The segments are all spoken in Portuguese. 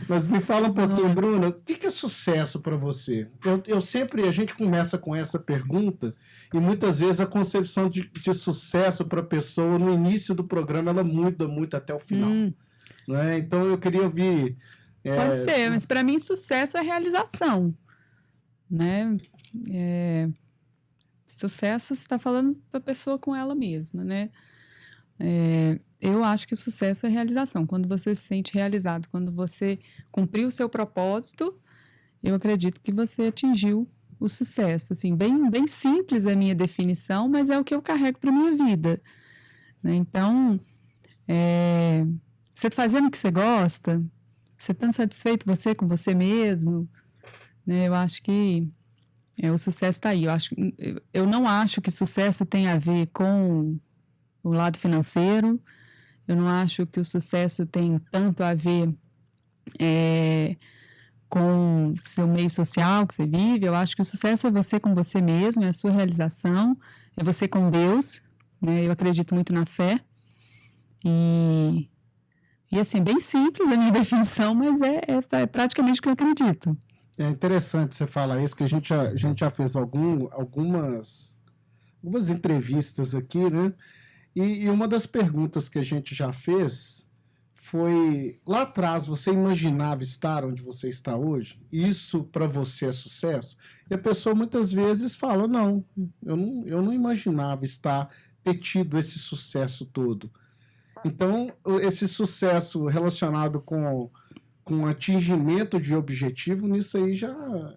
Mas me fala um pouquinho, Bruna, o que é sucesso para você? A gente começa com essa pergunta e muitas vezes a concepção de sucesso para a pessoa no início do programa ela muda muito até o final. Não é? Então eu queria ouvir... Pode ser, mas para mim sucesso é realização, né? Sucesso você está falando para a pessoa com ela mesma, né? Eu acho que o sucesso é realização. Quando você se sente realizado, quando você cumpriu o seu propósito, eu acredito que você atingiu o sucesso. Assim, bem simples é a minha definição, mas é o que eu carrego para minha vida, né? Então, você fazendo o que você gosta, você estando satisfeito você com você mesmo, né? Eu acho que o sucesso está aí. Eu não acho que sucesso tem a ver com o lado financeiro. Eu não acho que o sucesso tem tanto a ver com o seu meio social que você vive. Eu acho que o sucesso é você com você mesmo, é a sua realização, é você com Deus, né? Eu acredito muito na fé. E assim, bem simples a minha definição, mas é praticamente o que eu acredito. É interessante você falar isso, que a gente já fez algumas entrevistas aqui, né? E uma das perguntas que a gente já fez foi, lá atrás, você imaginava estar onde você está hoje? Isso para você é sucesso? E a pessoa muitas vezes fala, não, eu não imaginava ter tido esse sucesso todo. Então, esse sucesso relacionado com atingimento de objetivo, nisso aí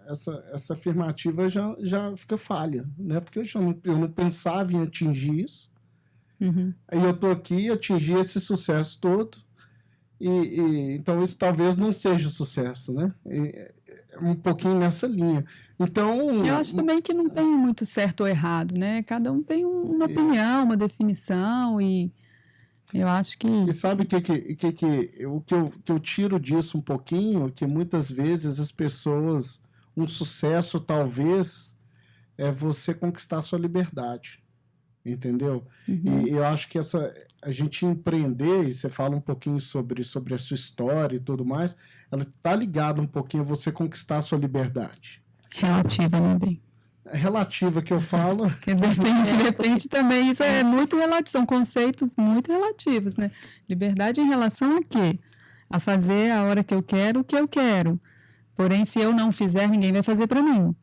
essa afirmativa já fica falha, né? Porque eu não pensava em atingir isso. Uhum. Aí eu estou aqui e atingi esse sucesso todo, então isso talvez não seja o sucesso, né? Um pouquinho nessa linha. Então, eu acho também que não tem muito certo ou errado, né? Cada um tem uma opinião, uma definição, e eu acho que... E sabe o que eu tiro disso um pouquinho? Que muitas vezes as pessoas... Um sucesso, talvez, é você conquistar a sua liberdade. Entendeu? Uhum. E eu acho que a gente empreender, e você fala um pouquinho sobre a sua história e tudo mais, ela está ligada um pouquinho a você conquistar a sua liberdade. Relativa, né, bem? Relativa que eu falo. Que depende também, isso é muito relativo, são conceitos muito relativos, né? Liberdade em relação a quê? A fazer a hora que eu quero, o que eu quero. Porém, se eu não fizer, ninguém vai fazer para mim.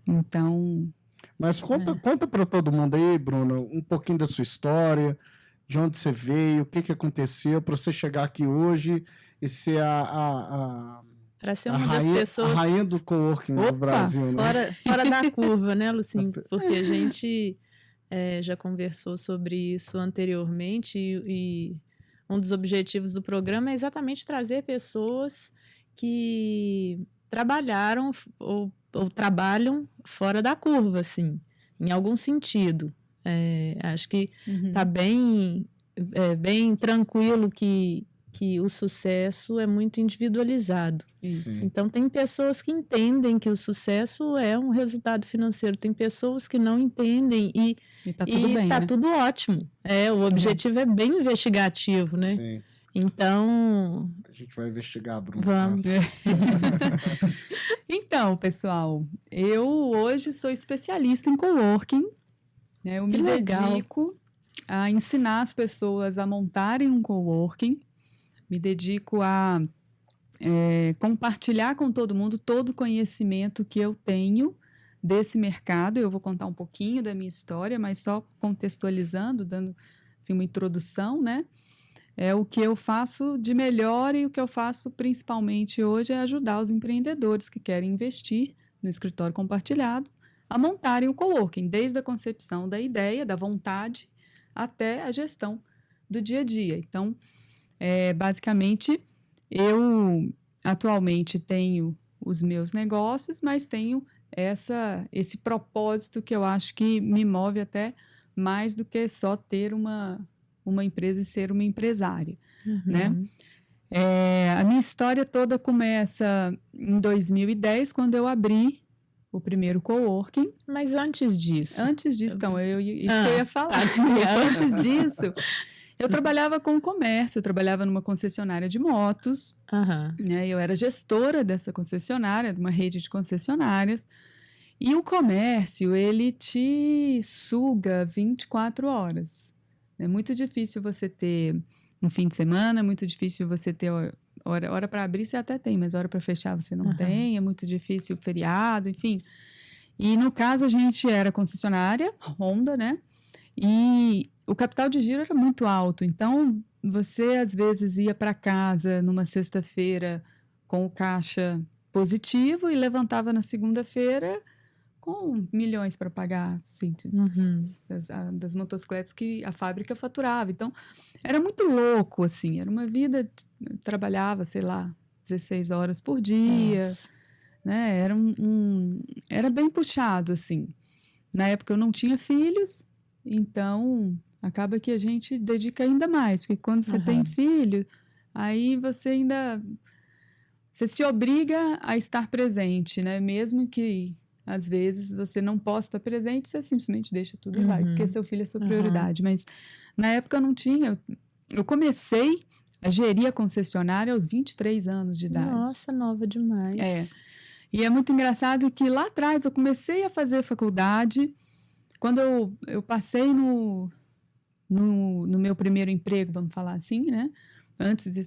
Então... Mas conta para todo mundo aí, Bruna, um pouquinho da sua história, de onde você veio, o que aconteceu para você chegar aqui hoje e ser para ser uma das pessoas... a rainha do coworking do Brasil, né? Fora da curva, né, Lucinho? Porque a gente já conversou sobre isso anteriormente e um dos objetivos do programa é exatamente trazer pessoas que trabalharam ou trabalham fora da curva, assim, em algum sentido. Acho que está bem tranquilo que o sucesso é muito individualizado. Então, tem pessoas que entendem que o sucesso é um resultado financeiro, tem pessoas que não entendem e tá tudo bem, né? Tudo ótimo. O objetivo é bem investigativo, né? Sim. Então... A gente vai investigar, Bruno. Vamos. Então, pessoal, eu hoje sou especialista em coworking, né? Eu me dedico a ensinar as pessoas a montarem um coworking, me dedico a compartilhar com todo mundo todo o conhecimento que eu tenho desse mercado. Eu vou contar um pouquinho da minha história, mas só contextualizando, dando assim, uma introdução, né? O que eu faço de melhor e o que eu faço principalmente hoje é ajudar os empreendedores que querem investir no escritório compartilhado a montarem o coworking, desde a concepção da ideia, da vontade, até a gestão do dia a dia. Então, basicamente, eu atualmente tenho os meus negócios, mas tenho esse propósito que eu acho que me move até mais do que só ter uma empresa e ser uma empresária, né? A minha história toda começa em 2010, quando eu abri o primeiro coworking. Mas antes disso? Antes disso, então, isso que eu ia falar. Antes disso, Eu trabalhava com comércio, eu trabalhava numa concessionária de motos, né? Eu era gestora dessa concessionária, de uma rede de concessionárias. E o comércio, ele te suga 24 horas. É muito difícil você ter um fim de semana, é muito difícil você ter hora para abrir, você até tem, mas hora para fechar você não tem, é muito difícil feriado, enfim. E no caso, a gente era concessionária, Honda, né? E o capital de giro era muito alto, então você às vezes ia para casa numa sexta-feira com o caixa positivo e levantava na segunda-feira com milhões para pagar, assim, das motocicletas que a fábrica faturava. Então, era muito louco, assim, era uma vida, trabalhava, sei lá, 16 horas por dia, né? Era bem puxado, assim. Na época eu não tinha filhos, então acaba que a gente dedica ainda mais, porque quando você tem filho, aí você se obriga a estar presente, né? Mesmo que às vezes você não possa estar presente, você simplesmente deixa tudo e vai, porque seu filho é sua prioridade. Mas na época eu não tinha. Eu comecei a gerir a concessionária aos 23 anos de idade. Nossa, nova demais. E é muito engraçado que lá atrás eu comecei a fazer faculdade. Quando eu passei no meu primeiro emprego, vamos falar assim, né?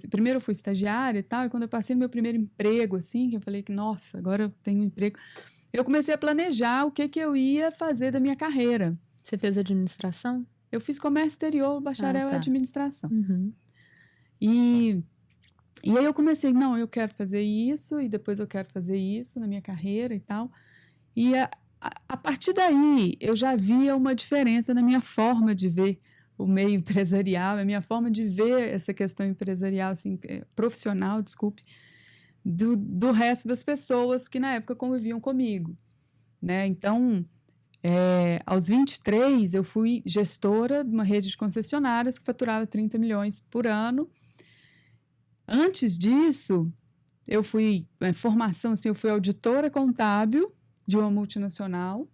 Primeiro eu fui estagiária e tal, e quando eu passei no meu primeiro emprego, assim, que eu falei que, nossa, agora eu tenho um emprego, eu comecei a planejar o que eu ia fazer da minha carreira. Você fez administração? Eu fiz comércio exterior, bacharel em administração. E aí eu comecei, não, eu quero fazer isso, e depois eu quero fazer isso na minha carreira e tal. E a partir daí, eu já via uma diferença na minha forma de ver o meio empresarial, a minha forma de ver essa questão empresarial, assim, profissional, desculpe, do resto das pessoas que na época conviviam comigo, né? Então, aos 23, eu fui gestora de uma rede de concessionárias que faturava 30 milhões por ano. Antes disso, eu fui, formação, assim, eu fui auditora contábil de uma multinacional.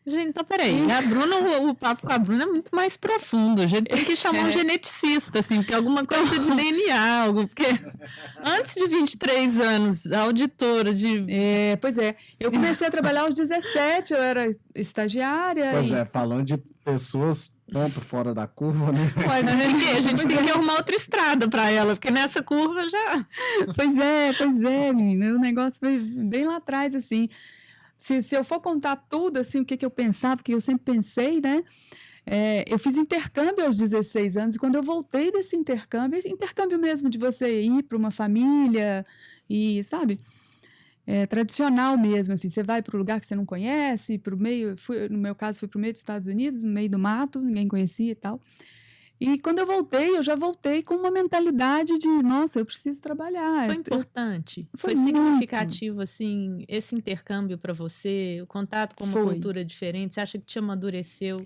Gente, então peraí, a Bruna, o papo com a Bruna é muito mais profundo, a gente tem que chamar um geneticista, assim, porque alguma coisa de DNA, porque antes de 23 anos, auditora de... Pois é, eu comecei a trabalhar aos 17, eu era estagiária. Pois falando de pessoas ponto fora da curva, né? A gente tem que arrumar outra estrada para ela, porque nessa curva já... Pois é, menina, o negócio foi bem lá atrás, assim. Se eu for contar tudo, assim, o que eu pensava, porque eu sempre pensei, né? Eu fiz intercâmbio aos 16 anos, e quando eu voltei desse intercâmbio mesmo de você ir para uma família, e, sabe? Tradicional mesmo, assim, você vai para um lugar que você não conhece, no meu caso, fui para o meio dos Estados Unidos, no meio do mato, ninguém conhecia e tal. E quando eu já voltei com uma mentalidade de, nossa, eu preciso trabalhar. Foi importante? Foi muito significativo, assim, esse intercâmbio para você? O contato com uma cultura diferente? Você acha que te amadureceu?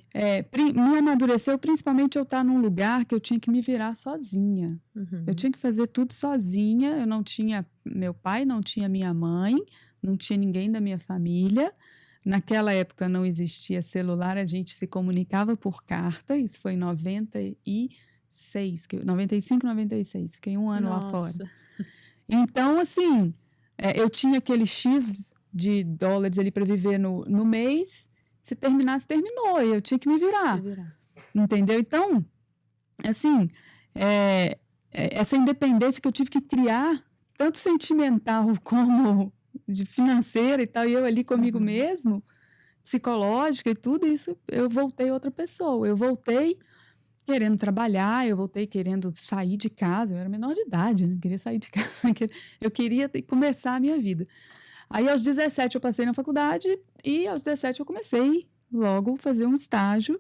Me amadureceu principalmente eu estar num lugar que eu tinha que me virar sozinha. Eu tinha que fazer tudo sozinha. Eu não tinha meu pai, não tinha minha mãe, não tinha ninguém da minha família. Naquela época não existia celular, a gente se comunicava por carta, isso foi em 95, 96, fiquei um ano lá fora. Então, assim, eu tinha aquele X de dólares ali para viver no mês, se terminasse, terminou, e eu tinha que me virar. Entendeu? Então, assim, essa independência que eu tive que criar, tanto sentimental como de financeira e tal, e eu ali comigo mesmo, psicológica e tudo isso, eu voltei outra pessoa. Eu voltei querendo trabalhar, eu voltei querendo sair de casa. Eu era menor de idade, não queria sair de casa. Eu queria começar a minha vida. Aí, aos 17, eu passei na faculdade e aos 17 eu comecei logo a fazer um estágio.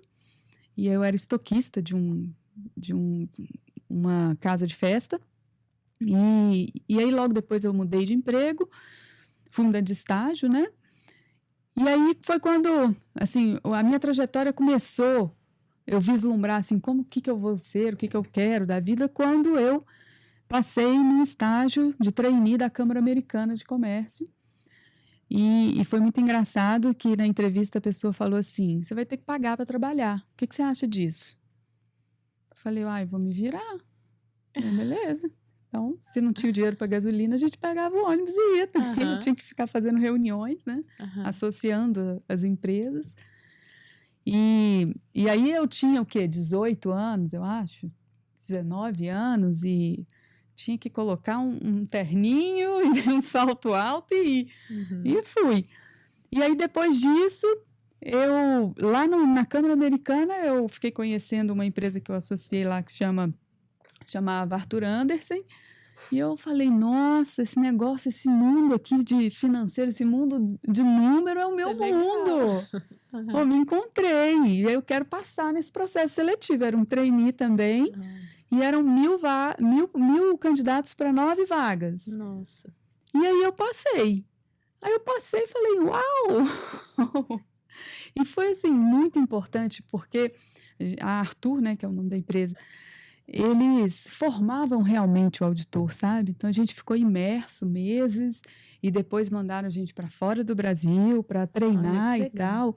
E eu era estoquista de uma casa de festa. E aí, logo depois, eu mudei de emprego, fui mudando de estágio, né? E aí foi quando, assim, a minha trajetória começou, eu vislumbrar, assim, o que eu vou ser, o que eu quero da vida, quando eu passei num estágio de trainee da Câmara Americana de Comércio. E foi muito engraçado que na entrevista a pessoa falou assim, você vai ter que pagar para trabalhar. O que você acha disso? Eu falei, vou me virar. Beleza. Então, se não tinha o dinheiro para gasolina, a gente pegava o ônibus e ia também. Não tinha que ficar fazendo reuniões, né? Associando as empresas. E aí eu tinha o quê? 18 anos, eu acho. 19 anos e tinha que colocar um terninho e um salto alto e fui. E aí, depois disso, lá na Câmara Americana, eu fiquei conhecendo uma empresa que eu associei lá que chamava Arthur Andersen. E eu falei, nossa, esse negócio, esse mundo aqui de financeiro, esse mundo de número é o meu mundo. Eu me encontrei e eu quero passar nesse processo seletivo. Era um trainee também e eram 1.000 candidatos para 9 vagas. Nossa. E aí eu passei. Aí eu passei e falei, uau! E foi, assim, muito importante porque a Arthur, né, que é o nome da empresa, eles formavam realmente o auditor, sabe? Então, a gente ficou imerso meses e depois mandaram a gente para fora do Brasil para treinar e tal.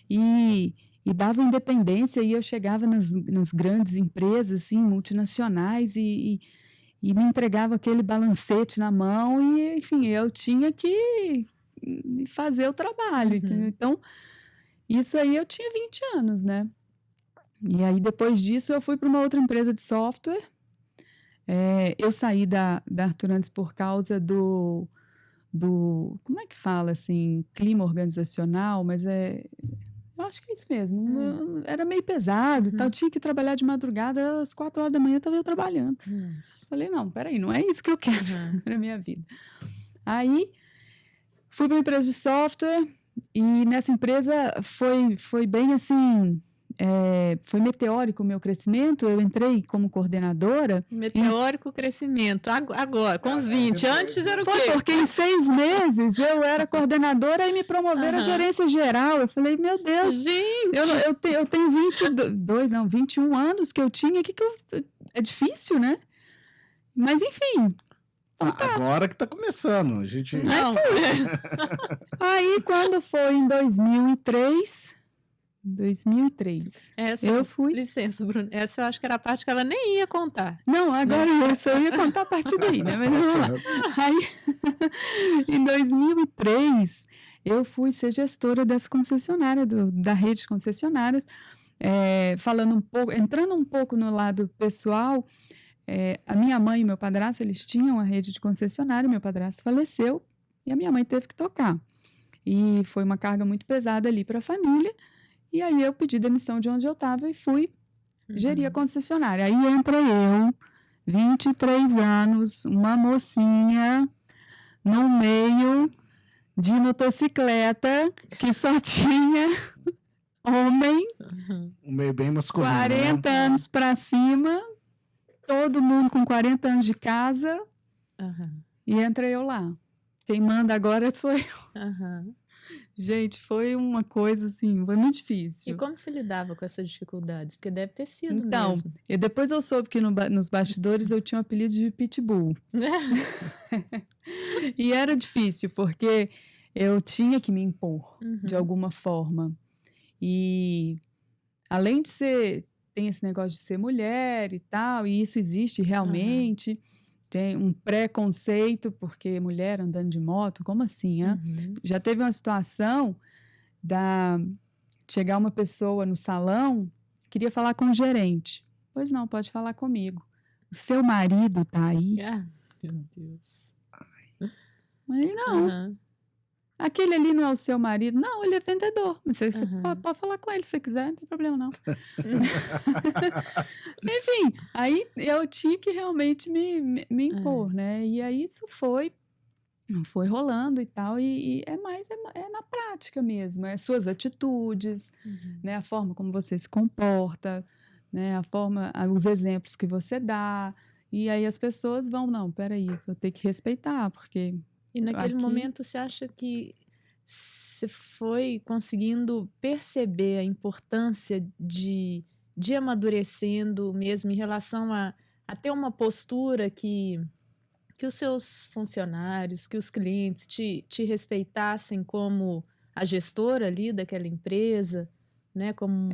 E dava independência e eu chegava nas grandes empresas, assim, multinacionais e me entregava aquele balancete na mão e, enfim, eu tinha que fazer o trabalho, entendeu? Então, isso aí eu tinha 20 anos, né? E aí, depois disso, eu fui para uma outra empresa de software. Eu saí da Arthur Andersen por causa do... Como é que fala, assim? Clima organizacional, mas eu acho que é isso mesmo. Era meio pesado e tal. Tinha que trabalhar de madrugada. Às 4 horas da manhã, estava eu trabalhando. Falei, não, peraí, não é isso que eu quero para minha vida. Aí, fui para uma empresa de software e nessa empresa foi bem assim... foi meteórico o meu crescimento. Eu entrei como coordenadora. Meteórico crescimento. Agora, com os 20. Antes era o quê? Foi porque em 6 meses eu era coordenadora e me promoveram a gerência geral. Eu falei, meu Deus, gente, eu tenho 21 anos que eu tinha. É difícil, né? Mas, enfim. Agora que tá começando. A gente... Não. Aí, quando foi em 2003... eu fui. Licença, Bruno. Essa eu acho que era a parte que ela nem ia contar. Não, agora eu ia contar a partir daí, né? Mas vamos lá. Aí, em 2003, eu fui ser gestora dessa concessionária, da rede de concessionárias, entrando um pouco no lado pessoal. A minha mãe e meu padrasto, eles tinham a rede de concessionária, meu padrasto faleceu e a minha mãe teve que tocar. E foi uma carga muito pesada ali para a família. E aí eu pedi demissão de onde eu estava e fui gerir a concessionária. Aí entra eu, 23 anos, uma mocinha, no meio de motocicleta, que só tinha homem, Um meio bem masculino. 40 anos para cima, todo mundo com 40 anos de casa, e entra eu lá. Quem manda agora sou eu. Gente, foi uma coisa assim, foi muito difícil. E como se lidava com essas dificuldades? Porque deve ter sido então, mesmo. Depois eu soube que nos bastidores eu tinha um apelido de Pitbull. E era difícil, porque eu tinha que me impor de alguma forma. E além de tem esse negócio de ser mulher e tal, e isso existe realmente... Tem um preconceito, porque mulher andando de moto, como assim? Já teve uma situação de chegar uma pessoa no salão, queria falar com o gerente. Pois não, pode falar comigo. O seu marido tá aí? Meu Deus. Mas não. Aquele ali não é o seu marido? Não, ele é vendedor. Você pode falar com ele se você quiser, não tem problema não. Enfim, aí eu tinha que realmente me impor, né? E aí isso foi rolando e tal. E é na prática mesmo. É suas atitudes, né? A forma como você se comporta, né? Os exemplos que você dá. E aí as pessoas vão, não, peraí, eu tenho que respeitar, porque... E naquele momento você acha que você foi conseguindo perceber a importância de amadurecendo mesmo em relação a ter uma postura que os seus funcionários, que os clientes te respeitassem como a gestora ali daquela empresa, né? Como...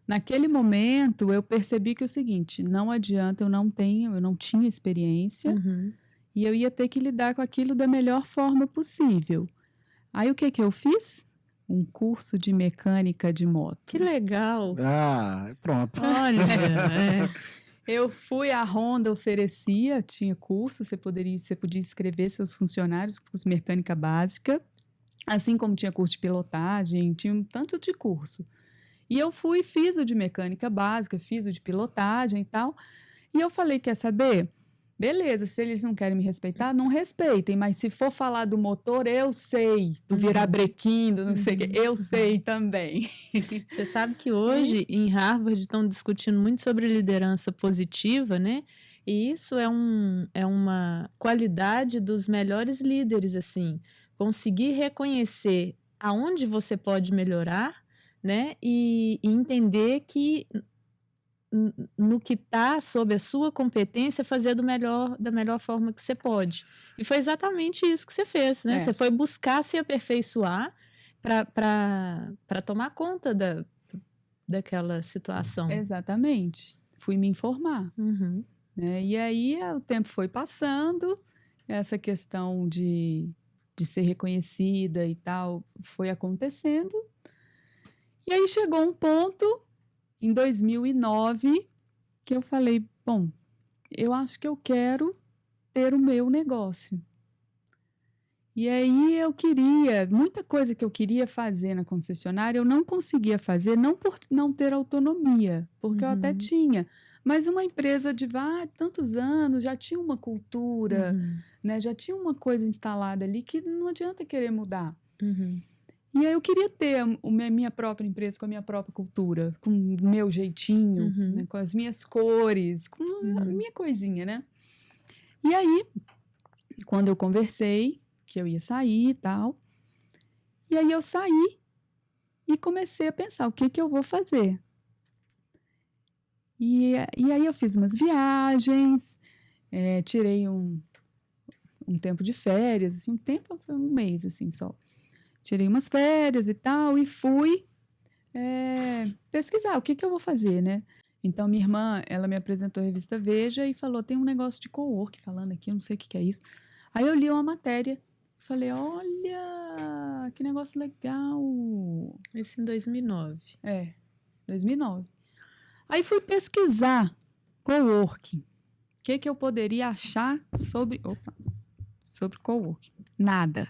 Naquele momento eu percebi que é o seguinte, não adianta, eu não tinha experiência e eu ia ter que lidar com aquilo da melhor forma possível. Aí o que eu fiz? Um curso de mecânica de moto. Que legal! Ah, pronto. Olha, Eu fui, a Honda oferecia, tinha curso, você podia inscrever seus funcionários, curso de mecânica básica, assim como tinha curso de pilotagem, tinha um tanto de curso. E eu fui e fiz o de mecânica básica, fiz o de pilotagem e tal. E eu falei, quer saber? Beleza, se eles não querem me respeitar, não respeitem. Mas se for falar do motor, eu sei. Do virabrequim, do não sei o quê, eu sei também. Você sabe que hoje, em Harvard, estão discutindo muito sobre liderança positiva, né? E isso é uma qualidade dos melhores líderes, assim. Conseguir reconhecer aonde você pode melhorar, né? E entender que no que está sob a sua competência, fazer da melhor forma que você pode. E foi exatamente isso que você fez, né? Você foi buscar se aperfeiçoar para tomar conta daquela situação. Exatamente. Fui me informar. Né? E aí o tempo foi passando, essa questão de ser reconhecida e tal foi acontecendo. E aí chegou um ponto, em 2009, que eu falei, bom, eu acho que eu quero ter o meu negócio. E aí muita coisa que eu queria fazer na concessionária, eu não conseguia fazer, não por não ter autonomia, porque eu até tinha. Mas uma empresa de tantos anos, já tinha uma cultura, né? Já tinha uma coisa instalada ali que não adianta querer mudar. E aí eu queria ter a minha própria empresa com a minha própria cultura, com o meu jeitinho, né? Com as minhas cores, com a minha coisinha, né? E aí, quando eu conversei, que eu ia sair e tal, e aí eu saí e comecei a pensar, o que eu vou fazer? E aí eu fiz umas viagens, tirei um tempo de férias, assim, um mês, assim, só. Tirei umas férias e tal, e fui pesquisar o que eu vou fazer, né? Então, minha irmã, ela me apresentou a revista Veja e falou, tem um negócio de coworking falando aqui, eu não sei o que é isso. Aí eu li uma matéria, falei, olha, que negócio legal. Isso em 2009. 2009. Aí fui pesquisar coworking. O que eu poderia achar sobre coworking? Nada.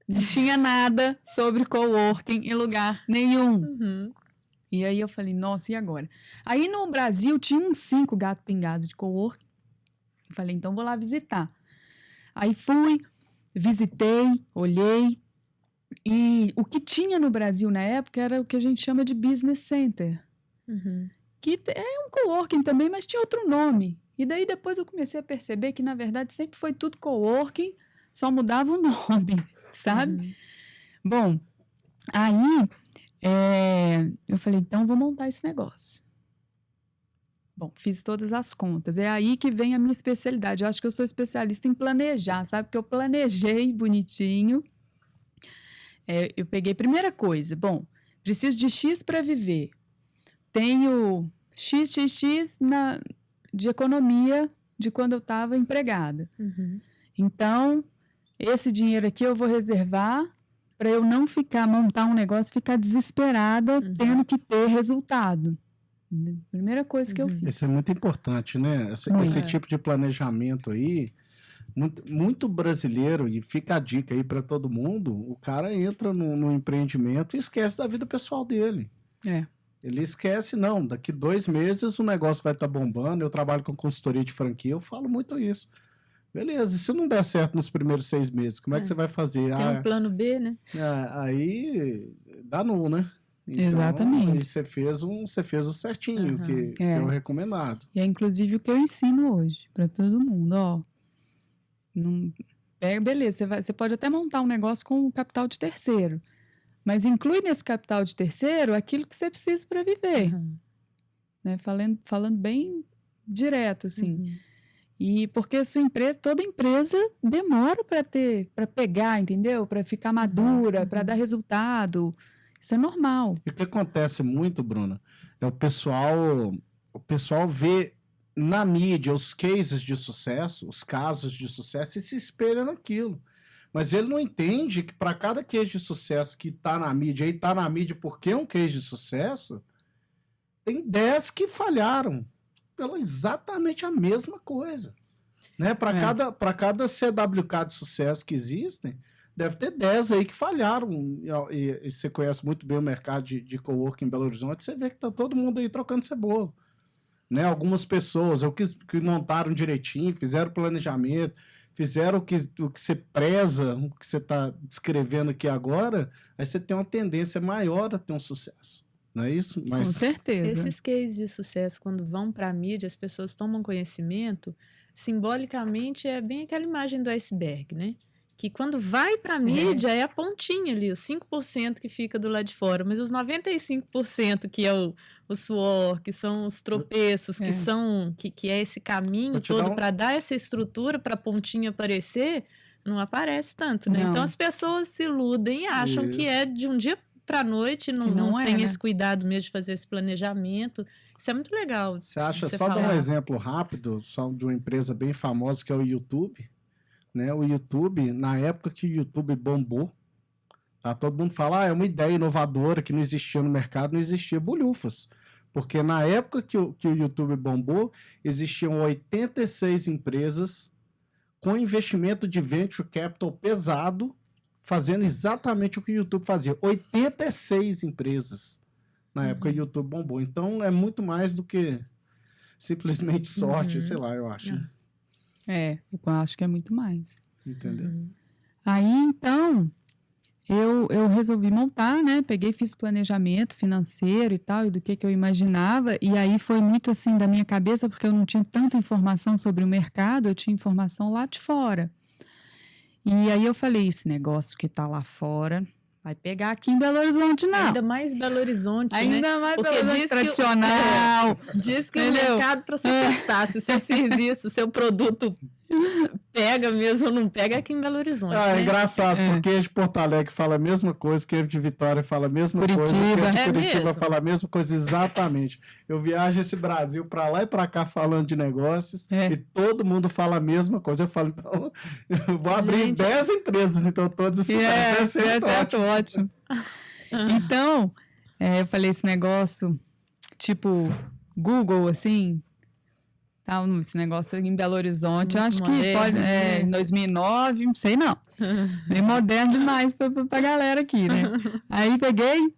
Não tinha nada sobre coworking em lugar nenhum. E aí eu falei, nossa, e agora? Aí no Brasil tinha uns 5 gato pingado de coworking. Falei, então vou lá visitar. Aí fui, visitei, olhei. E o que tinha no Brasil na época era o que a gente chama de business center. Que é um coworking também, mas tinha outro nome. E daí depois eu comecei a perceber que, na verdade, sempre foi tudo coworking, só mudava o nome, sabe? Bom, aí eu falei, então vou montar esse negócio. Bom, fiz todas as contas. É aí que vem a minha especialidade. Eu acho que eu sou especialista em planejar, sabe? Porque eu planejei bonitinho. Eu peguei, primeira coisa, bom, preciso de X para viver. Tenho XXX de economia de quando eu estava empregada. Então, esse dinheiro aqui eu vou reservar para eu não montar um negócio e ficar desesperada tendo que ter resultado. Primeira coisa que eu fiz. Isso é muito importante, né? Esse tipo de planejamento aí, muito brasileiro, e fica a dica aí para todo mundo, o cara entra no empreendimento e esquece da vida pessoal dele. Ele esquece, não, daqui 2 meses o negócio vai estar bombando, eu trabalho com consultoria de franquia, eu falo muito isso. Beleza, e se não der certo nos primeiros 6 meses, como é que você vai fazer? Tem um plano B, né? Aí dá nu, né? Então, exatamente. Aí você fez o certinho, que é o recomendado. E é inclusive o que eu ensino hoje para todo mundo, ó. Beleza, você pode até montar um negócio com capital de terceiro, mas inclui nesse capital de terceiro aquilo que você precisa para viver. Né? Falando bem direto, assim. E porque a sua empresa, toda empresa demora para pegar, entendeu? Para ficar madura, para dar resultado. Isso é normal. E o que acontece muito, Bruna, é o pessoal vê na mídia os cases de sucesso, os casos de sucesso, e se espelha naquilo. Mas ele não entende que para cada case de sucesso que está na mídia, e está na mídia porque é um case de sucesso, tem 10 que falharam pela exatamente a mesma coisa. Né? Para cada CWK de sucesso que existem, deve ter 10 aí que falharam. E você conhece muito bem o mercado de coworking em Belo Horizonte, você vê que está todo mundo aí trocando cebola. Né? Algumas pessoas que montaram direitinho, fizeram planejamento, fizeram o que você preza, o que você está descrevendo aqui agora, aí você tem uma tendência maior a ter um sucesso. Não é isso? Com certeza. Esses cases de sucesso, quando vão para a mídia, as pessoas tomam conhecimento, simbolicamente é bem aquela imagem do iceberg, né? Que quando vai para a mídia é a pontinha ali, os 5% que fica do lado de fora, mas os 95% que é o suor, que são os tropeços, que é esse caminho todo para dar essa estrutura para a pontinha aparecer, não aparece tanto, né? Não. Então as pessoas se iludem e acham que é de um dia para a noite, não tem, né, esse cuidado mesmo de fazer esse planejamento. Isso é muito legal. Você acha, só dar um exemplo rápido, só de uma empresa bem famosa que é o YouTube, né? O YouTube, na época que o YouTube bombou, tá? Todo mundo fala, é uma ideia inovadora que não existia no mercado, não existia bolhufas. Porque na época que o YouTube bombou, existiam 86 empresas com investimento de venture capital pesado, fazendo exatamente o que o YouTube fazia. 86 empresas na época que o YouTube bombou. Então, é muito mais do que simplesmente sorte, sei lá, eu acho. Eu acho que é muito mais. Entendeu? Aí, então, eu resolvi montar, né? Peguei, fiz planejamento financeiro e tal, e do que eu imaginava. E aí foi muito assim da minha cabeça, porque eu não tinha tanta informação sobre o mercado, eu tinha informação lá de fora. E aí eu falei, esse negócio que tá lá fora vai pegar aqui em Belo Horizonte, não. Ainda mais Belo Horizonte, ainda né? mais porque Belo Horizonte tradicional. Diz que o mercado para você testar se o seu serviço, o seu produto pega mesmo ou não pega aqui em Belo Horizonte. É engraçado, porque de Porto Alegre fala a mesma coisa, que de Vitória fala a mesma coisa, que de Curitiba fala a mesma coisa, exatamente. Eu viajo esse Brasil para lá e para cá falando de negócios e todo mundo fala a mesma coisa. Eu falo, então, eu vou abrir 10 empresas, então todos esses é ótimo. Então, eu falei esse negócio, tipo, Google, assim, tal, esse negócio em Belo Horizonte, eu acho moderno, que pode, em 2009, não sei não, meio moderno demais pra galera aqui, né? Aí peguei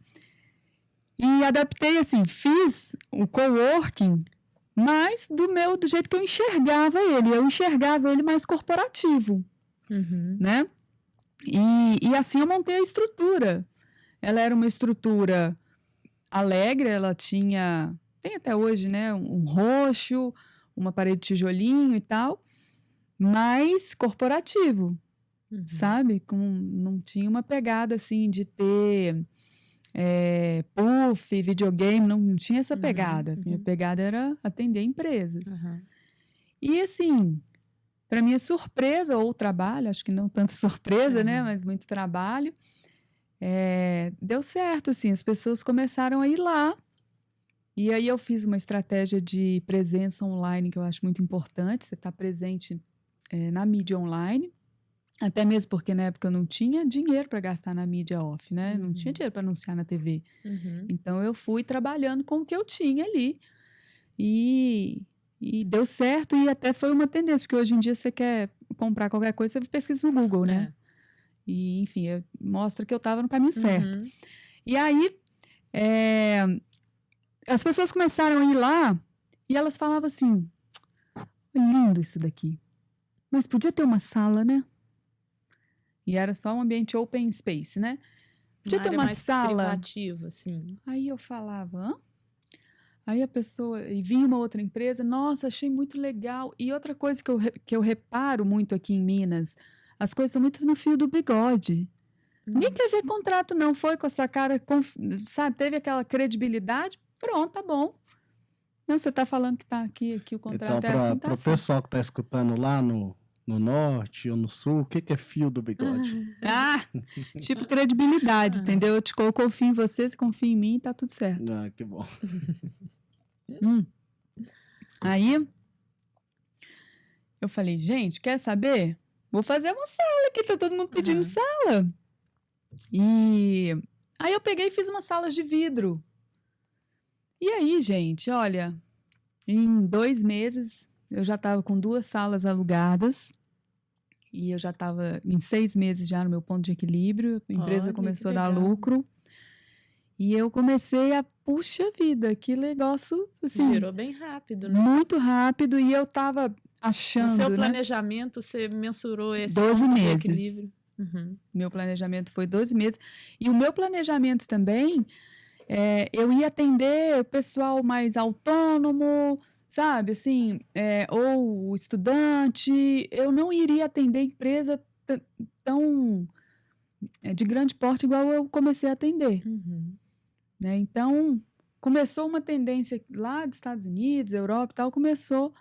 e adaptei, assim, fiz o coworking, mas do jeito que eu enxergava ele mais corporativo, né? E assim eu montei a estrutura. Ela era uma estrutura alegre, ela tem até hoje, né, um roxo, uma parede de tijolinho e tal, mas corporativo, sabe? Não tinha uma pegada, assim, de ter puff, videogame, não tinha essa pegada. Minha pegada era atender empresas. E, assim, para minha surpresa, ou trabalho, acho que não tanta surpresa, né, mas muito trabalho, deu certo, assim, as pessoas começaram a ir lá. E aí eu fiz uma estratégia de presença online que eu acho muito importante, você está presente na mídia online, até mesmo porque na época eu não tinha dinheiro para gastar na mídia off, né? Não tinha dinheiro para anunciar na TV. Então eu fui trabalhando com o que eu tinha ali e deu certo e até foi uma tendência, porque hoje em dia você quer comprar qualquer coisa, você pesquisa no Google, né? E enfim, mostra que eu estava no caminho certo. E aí as pessoas começaram a ir lá e elas falavam assim, lindo isso daqui, mas podia ter uma sala, né? E era só um ambiente open space, né? Podia ter uma sala privativa, assim. Aí eu falava, hã? Aí a pessoa, e vinha uma outra empresa, nossa, achei muito legal. E outra coisa que eu reparo muito aqui em Minas, as coisas são muito no fio do bigode. Ninguém quer ver contrato, não. Foi com a sua cara, sabe? Teve aquela credibilidade. Pronto, tá bom. Não, você tá falando que tá aqui o contrato então, assim, tá para o pessoal que tá escutando lá no no norte ou no sul? O que é fio do bigode? Tipo credibilidade, entendeu? Eu confio em você, você confia em mim e tá tudo certo. Ah, que bom. Aí, eu falei, gente, quer saber? Vou fazer uma sala aqui, tá todo mundo pedindo sala. E aí eu peguei e fiz umas salas de vidro. E aí, gente, olha, em 2 meses eu já estava com 2 salas alugadas e eu já estava em 6 meses já no meu ponto de equilíbrio. A empresa começou a dar lucro e eu comecei a, puxa vida, que negócio, assim... Virou bem rápido, né? Muito rápido e eu estava achando, no seu né? planejamento, você mensurou esse 12 ponto de meses. equilíbrio? Meu planejamento foi 12 meses. E o meu planejamento também, eu ia atender o pessoal mais autônomo, sabe? Assim, ou o estudante. Eu não iria atender empresa tão de grande porte igual eu comecei a atender. Né? Então, começou uma tendência lá dos Estados Unidos, Europa e tal, começou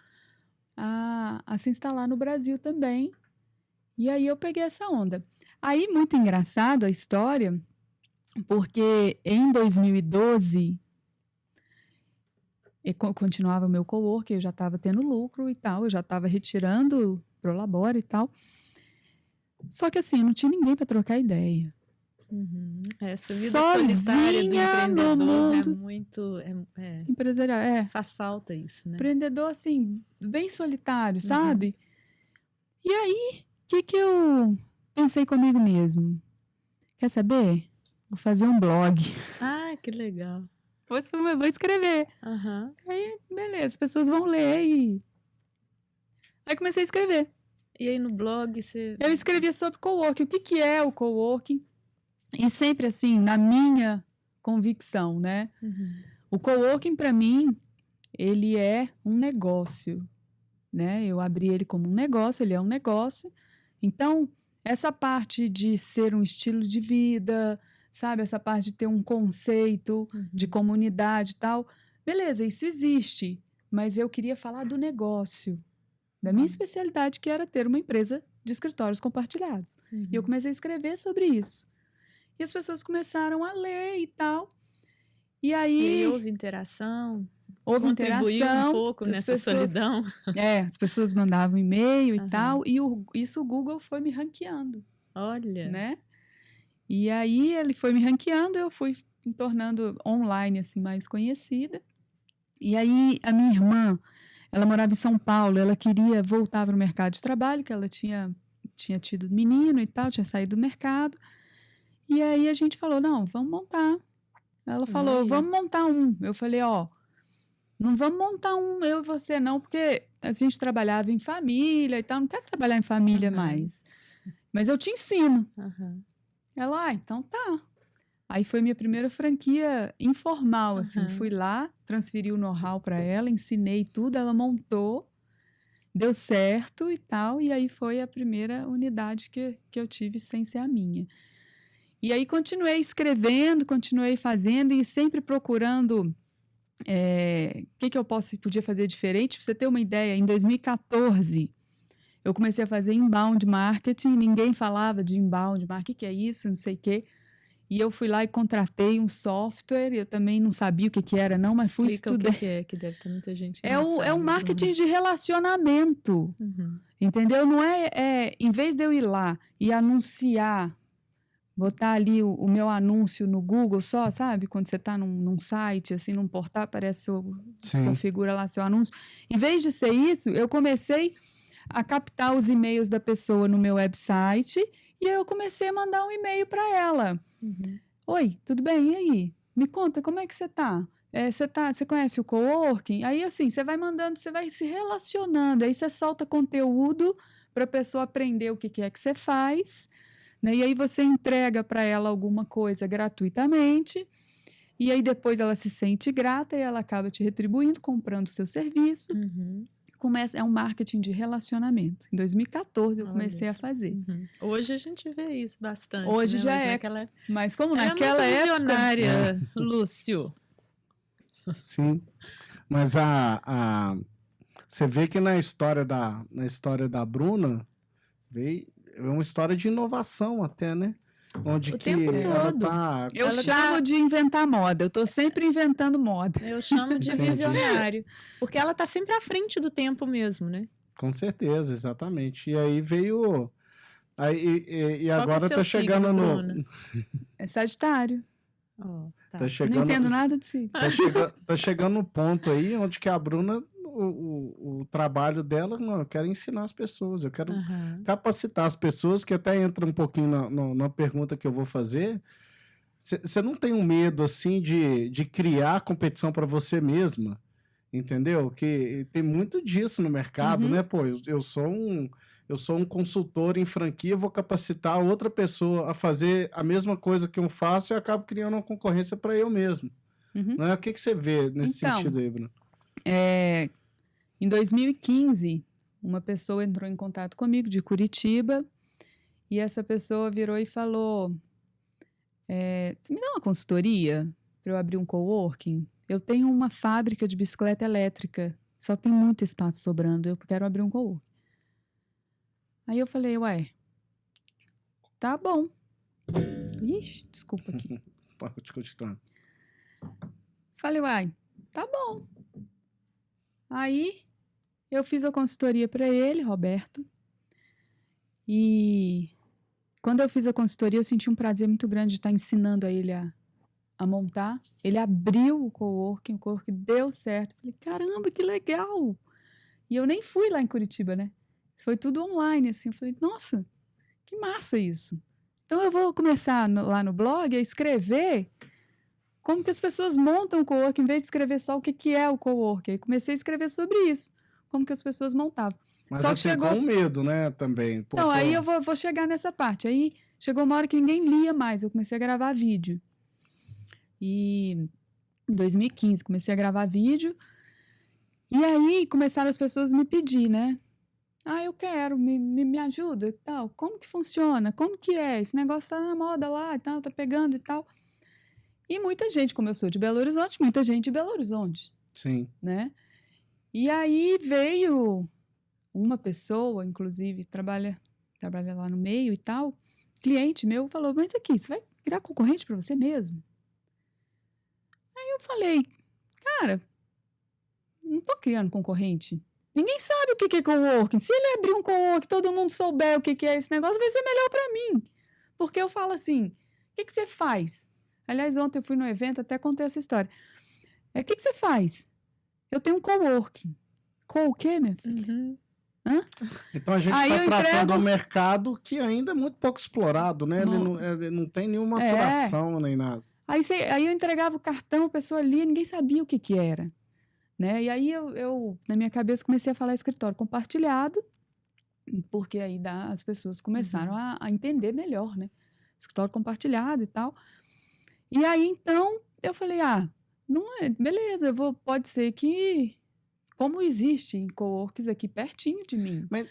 a se instalar no Brasil também. E aí eu peguei essa onda. Aí, muito engraçado a história, porque em 2012, eu continuava o meu coworking, eu já estava tendo lucro e tal, eu já estava retirando pro Labora e tal. Só que assim, não tinha ninguém para trocar ideia. Essa vida Sozinha solitária do empreendedor no mundo, é muito... empresarial, faz falta isso, né? empreendedor, assim, bem solitário, sabe? E aí, o que eu pensei comigo mesmo? Quer saber? Vou fazer um blog. Ah, que legal. Vou escrever. Aí, beleza, as pessoas vão ler e... Aí comecei a escrever. E aí no blog você... Eu escrevia sobre coworking. O que é o coworking? E sempre assim, na minha convicção, né? O coworking, para mim, ele é um negócio, né? Eu abri ele como um negócio, ele é um negócio. Então, essa parte de ser um estilo de vida, sabe? Essa parte de ter um conceito de comunidade e tal. Beleza, isso existe. Mas eu queria falar do negócio, da minha especialidade, que era ter uma empresa de escritórios compartilhados. E eu comecei a escrever sobre isso. E as pessoas começaram a ler e tal. E aí houve interação? Contribuiu um pouco nessa solidão? As pessoas mandavam e-mail e tal. E isso o Google foi me ranqueando. Olha! Né? E aí ele foi me ranqueando, eu fui me tornando online assim, mais conhecida. E aí a minha irmã, ela morava em São Paulo, ela queria voltar para o mercado de trabalho, que ela tinha tido menino e tal, tinha saído do mercado. E aí a gente falou, não, vamos montar. Ela falou, vamos montar um. Eu falei, não vamos montar um, eu e você não, porque a gente trabalhava em família e tal, não quero trabalhar em família mais. Mas eu te ensino. Ela, então tá. Aí foi minha primeira franquia informal, assim. Fui lá, transferi o know-how para ela, ensinei tudo, ela montou, deu certo e tal. E aí foi a primeira unidade que eu tive sem ser a minha. E aí continuei escrevendo, continuei fazendo e sempre procurando o que eu podia fazer diferente. Para você ter uma ideia, em 2014, eu comecei a fazer inbound marketing, ninguém falava de inbound marketing, o que é isso, não sei o quê. E eu fui lá e contratei um software, eu também não sabia o que era não, mas fui estudar. O que é, que deve ter muita gente que é um marketing de relacionamento, entendeu? Não em vez de eu ir lá e anunciar, botar ali o meu anúncio no Google só, sabe? Quando você está num site, assim, num portal, aparece sua figura lá, seu anúncio. Em vez de ser isso, eu comecei a captar os e-mails da pessoa no meu website e eu comecei a mandar um e-mail para ela. Oi, tudo bem? E aí? Me conta, como é que você está? Você conhece o coworking? Aí, assim, você vai mandando, você vai se relacionando. Aí você solta conteúdo para a pessoa aprender o que é que você faz. Né? E aí você entrega para ela alguma coisa gratuitamente, e aí depois ela se sente grata e ela acaba te retribuindo, comprando o seu serviço. É um marketing de relacionamento. Em 2014 eu comecei a fazer. Hoje a gente vê isso bastante. Hoje né? já mas como naquela muito época... visionária, Lúcio. Sim, mas você vê que na história da Bruna, É uma história de inovação até, né? Onde O que tempo ela todo. tá... Eu Ela chamo de inventar moda. Eu tô sempre inventando moda. Eu chamo de Entendi. visionário. Porque ela tá sempre à frente do tempo mesmo, né? Com certeza, exatamente. E aí veio... E Qual que é agora seu tá chegando signo, no... Bruna? É Sagitário. Ó, tá. Tá Não chegando, entendo nada de si. tá chegando no ponto aí onde que a Bruna, o trabalho dela, não, eu quero ensinar as pessoas, eu quero Aham. capacitar as pessoas, que até entra um pouquinho na pergunta que eu vou fazer. Você não tem um medo, assim, de criar competição para você mesma, entendeu? Que tem muito disso no mercado, Uhum. né? Pô, eu sou um consultor em franquia, vou capacitar outra pessoa a fazer a mesma coisa que eu faço e acabo criando uma concorrência para eu mesmo. Uhum. Né? O que você vê nesse Então, sentido aí, Bruno? Em 2015, uma pessoa entrou em contato comigo de Curitiba e essa pessoa virou e falou: você me dá uma consultoria para eu abrir um coworking? Eu tenho uma fábrica de bicicleta elétrica, só que tem muito espaço sobrando, eu quero abrir um coworking. Aí eu falei: ué, tá bom. Ixi, desculpa aqui. Pode continuar. Falei: uai, tá bom. Aí eu fiz a consultoria para ele, Roberto, e quando eu fiz a consultoria, eu senti um prazer muito grande de estar ensinando a ele a montar. Ele abriu o coworking deu certo. Falei, caramba, que legal! E eu nem fui lá em Curitiba, né? Foi tudo online, assim. Eu falei, nossa, que massa isso! Então eu vou começar lá no blog a escrever como que as pessoas montam o coworking, em vez de escrever só o que é o coworking. Aí comecei a escrever sobre isso, como que as pessoas montavam. Mas Só que assim, chegou... com medo, né, também. Pô, Então, pô, aí eu vou chegar nessa parte. Aí chegou uma hora que ninguém lia mais, eu comecei a gravar vídeo. E em 2015 comecei a gravar vídeo. E aí começaram as pessoas a me pedir, né? Ah, eu quero, me ajuda e tal. Como que funciona? Como que é? Esse negócio tá na moda lá e tal, tá pegando e tal. E muita gente, como eu sou de Belo Horizonte, muita gente de Belo Horizonte, sim. né? E aí veio uma pessoa, inclusive, trabalha lá no meio e tal, cliente meu falou, mas aqui, você vai virar concorrente para você mesmo? Aí eu falei, cara, não tô criando concorrente. Ninguém sabe o que é coworking. Se ele abrir um coworking, todo mundo souber o que é esse negócio, vai ser melhor para mim. Porque eu falo assim, o que você faz? Aliás, ontem eu fui no evento, até contei essa história. O que você faz? Eu tenho um coworking. O quê, minha filha? Uhum. Hã? Então a gente Aí está eu tratando entrego- um mercado que ainda é muito pouco explorado, né? Ele não tem nenhuma maturação nem nada. Aí eu entregava o cartão, a pessoa lia, ninguém sabia o que era. Né? E aí eu, na minha cabeça, comecei a falar escritório compartilhado, porque aí as pessoas começaram a entender melhor, né? Escritório compartilhado e tal. E aí, então, eu falei, não é, beleza, pode ser que, como existe em coworks aqui pertinho de mim. Mas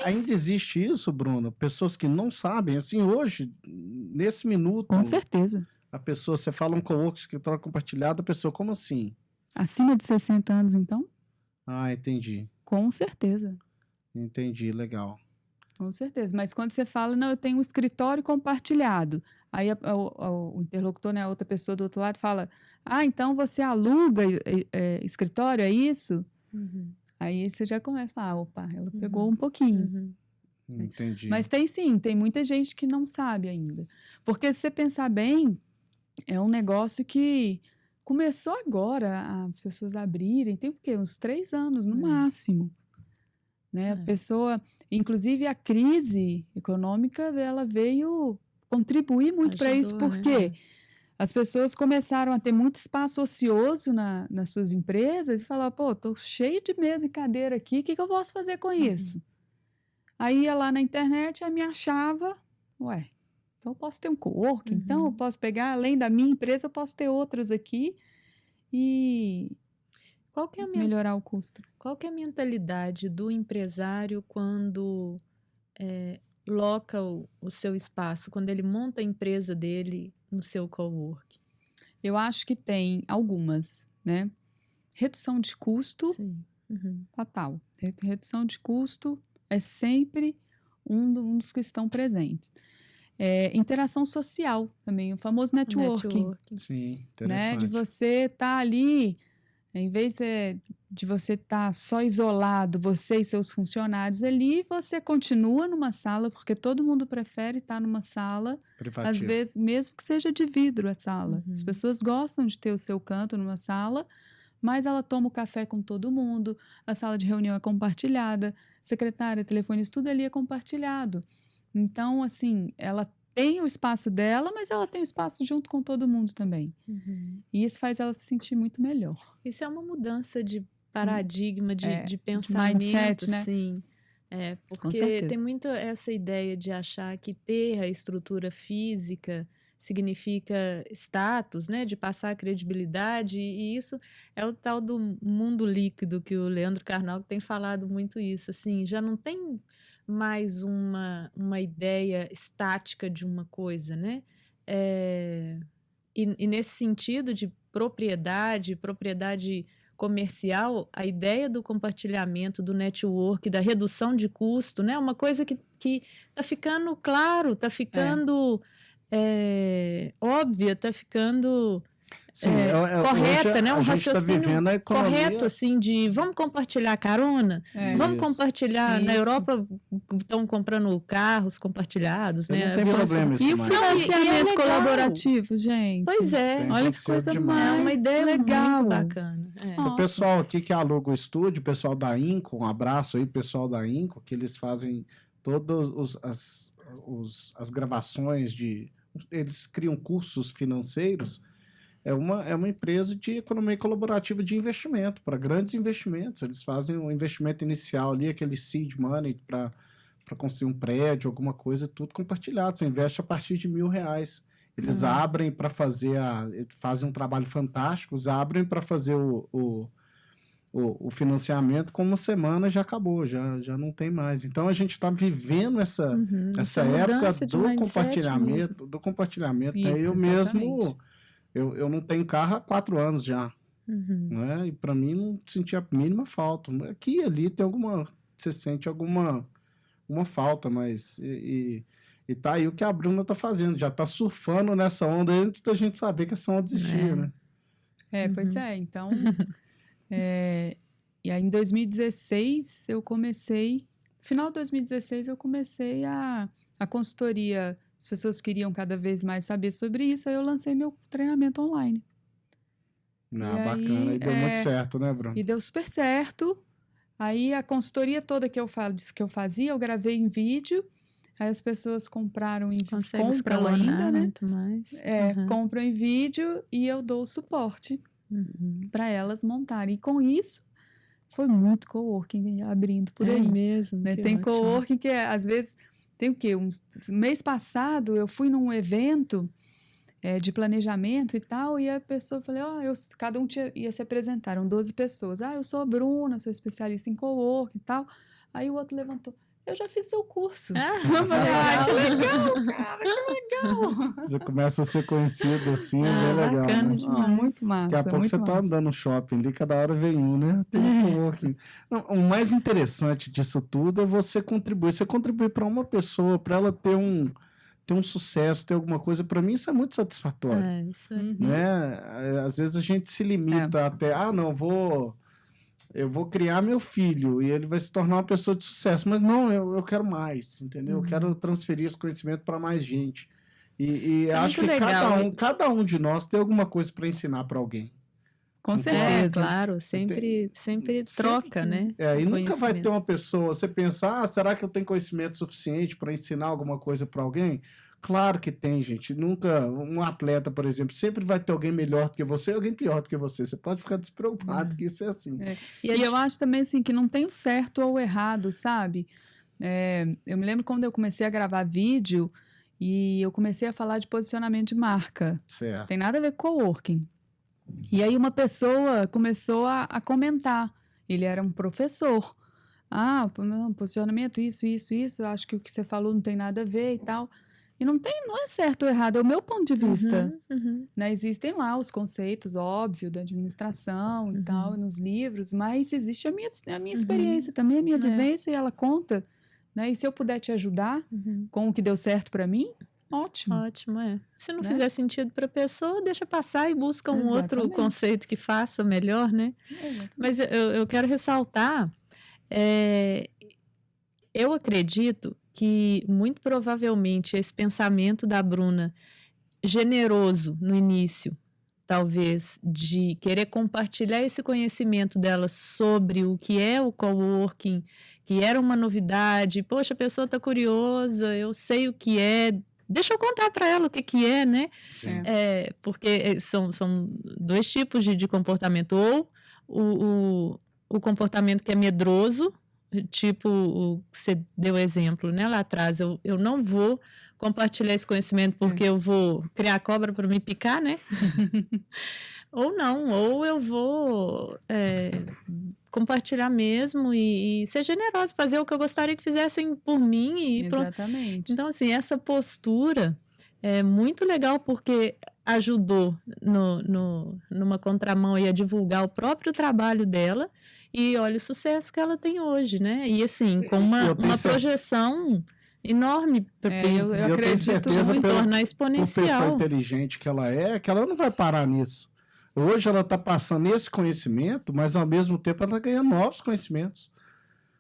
ainda existe isso, Bruno? Pessoas que não sabem, assim, hoje, nesse minuto, Com certeza. a pessoa, você fala um coworking, escritório compartilhado, a pessoa, como assim? Acima de 60 anos, então? Ah, entendi. Com certeza. Entendi, legal. Com certeza. Mas quando você fala, não, eu tenho um escritório compartilhado. Aí o interlocutor, né, a outra pessoa do outro lado fala, então você aluga escritório, é isso? Uhum. Aí você já começa, opa, ela pegou um pouquinho. Uhum. Entendi. Mas tem muita gente que não sabe ainda. Porque se você pensar bem, é um negócio que começou agora as pessoas abrirem, tem o quê? Uns 3 anos, no máximo. Né? A pessoa, inclusive a crise econômica, ela veio contribuir muito para isso, porque as pessoas começaram a ter muito espaço ocioso nas suas empresas e falavam, pô, tô cheio de mesa e cadeira aqui, o que eu posso fazer com isso? Aí ia lá na internet, aí me achava, então eu posso ter um coworking, então eu posso pegar, além da minha empresa, eu posso ter outras aqui e melhorar o custo. Qual que é a mentalidade do empresário quando loca o seu espaço, quando ele monta a empresa dele no seu coworking? Eu acho que tem algumas, né? Redução de custo, Sim. fatal. Redução de custo é sempre um dos que estão presentes. Interação social também, o famoso networking. Sim, Né? interessante. De você estar ali, em vez de você estar só isolado, você e seus funcionários ali, você continua numa sala, porque todo mundo prefere estar numa sala, Privativo. às vezes, mesmo que seja de vidro a sala. As pessoas gostam de ter o seu canto numa sala, mas ela toma o café com todo mundo, a sala de reunião é compartilhada, secretária, telefonista, tudo ali é compartilhado. Então, assim, ela tem o espaço dela, mas ela tem o espaço junto com todo mundo também. E isso faz ela se sentir muito melhor. Isso é uma mudança de paradigma, de pensamento, mindset, né? sim. Porque tem muito essa ideia de achar que ter a estrutura física significa status, né? De passar credibilidade, e isso é o tal do mundo líquido que o Leandro Carnal tem falado muito isso, assim, já não tem mais uma ideia estática de uma coisa, né? E nesse sentido de propriedade comercial, a ideia do compartilhamento, do network, da redução de custo, né? Uma coisa que está ficando claro, está ficando óbvia, está ficando correta, né? Um raciocínio correto, assim, de vamos compartilhar carona, vamos compartilhar. Na Europa estão comprando carros compartilhados, né? Não tem problema isso. E o financiamento colaborativo, gente. Pois é. Olha que coisa mais uma ideia legal. muito bacana. O pessoal aqui que aluga o estúdio, o pessoal da Inco, um abraço aí, pessoal da Inco, que eles fazem todas as gravações eles criam cursos financeiros. É uma empresa de economia colaborativa de investimento, para grandes investimentos. Eles fazem um investimento inicial ali, aquele seed money para construir um prédio, alguma coisa, tudo compartilhado. Você investe a partir de R$1.000. Eles abrem para fazem um trabalho fantástico, eles abrem para fazer o financiamento, com uma semana já acabou, já não tem mais. Então a gente está vivendo essa época do compartilhamento. Isso, Eu mesmo, eu não tenho carro há 4 anos já. Né? E para mim não sentia a mínima falta. Aqui e ali tem você sente alguma falta, mas e tá aí o que a Bruna tá fazendo, já tá surfando nessa onda antes da gente saber que essa onda existia, né? Pois é, então e aí em 2016 eu comecei, final de 2016 eu comecei a consultoria, as pessoas queriam cada vez mais saber sobre isso, aí eu lancei meu treinamento online. Bacana, e deu muito certo, né, Bruno? E deu super certo. Aí a consultoria toda que eu fazia, eu gravei em vídeo. Aí as pessoas compram ainda, né? Muito mais. Compram em vídeo e eu dou o suporte para elas montarem. E com isso, foi muito coworking abrindo por aí. Mesmo. Né? Tem coworking que às vezes tem o quê? Mês passado eu fui num evento de planejamento e tal, e a pessoa falou, cada um ia se apresentar, eram 12 pessoas. Eu sou a Bruna, sou especialista em coworking e tal. Aí o outro levantou, eu já fiz seu curso. Que legal, cara, que legal. Você começa a ser conhecido assim, é bem legal. Bacana, né? demais. Muito massa. Daqui a pouco você tá andando no shopping ali, cada hora vem um, né? Tem coworking. O mais interessante disso tudo é você contribuir. Você contribuir para uma pessoa, para ela ter um sucesso, ter alguma coisa, para mim isso é muito satisfatório. Isso aí. Né? Às vezes a gente se limita até, eu vou criar meu filho e ele vai se tornar uma pessoa de sucesso, mas não, eu quero mais, entendeu? Eu quero transferir esse conhecimento para mais gente. E acho que cada um de nós tem alguma coisa para ensinar para alguém. Com certeza. Claro, sempre troca, né? E nunca vai ter uma pessoa, você pensar, será que eu tenho conhecimento suficiente para ensinar alguma coisa para alguém? Claro que tem, gente. Nunca, um atleta, por exemplo, sempre vai ter alguém melhor do que você e alguém pior do que você. Você pode ficar despreocupado que isso é assim. E eu acho também assim, que não tem o certo ou o errado, sabe? Eu me lembro quando eu comecei a gravar vídeo e eu comecei a falar de posicionamento de marca. Certo. Tem nada a ver com coworking. E aí uma pessoa começou a comentar. Ele era um professor. Posicionamento, isso, acho que o que você falou não tem nada a ver e tal. E não é certo ou errado, é o meu ponto de vista. Né? Existem lá os conceitos, óbvio, da administração e tal, nos livros, mas existe a minha experiência também, a minha vivência, e ela conta né? E se eu puder te ajudar com o que deu certo para mim, ótimo. Ótimo, é. Se não Né? fizer sentido para a pessoa, deixa passar e busca um outro Exatamente. conceito que faça melhor, né? Exatamente. Mas eu quero ressaltar, eu acredito que muito provavelmente esse pensamento da Bruna, generoso no início, talvez, de querer compartilhar esse conhecimento dela sobre o que é o coworking, que era uma novidade, poxa, a pessoa está curiosa, eu sei o que é, deixa eu contar para ela o que é, né? Porque são dois tipos de comportamento, ou o comportamento que é medroso, tipo o que você deu exemplo, né, lá atrás, eu não vou compartilhar esse conhecimento porque eu vou criar cobra para me picar, né? Ou não, ou eu vou compartilhar mesmo e ser generosa, fazer o que eu gostaria que fizessem por mim e pronto. Exatamente. Então, assim, essa postura é muito legal porque ajudou numa contramão aí a divulgar o próprio trabalho dela e olha o sucesso que ela tem hoje, né? E assim, com uma projeção enorme, eu acredito se tornar por exponencial. pessoa inteligente que ela não vai parar nisso. Hoje ela está passando esse conhecimento, mas ao mesmo tempo ela ganha novos conhecimentos.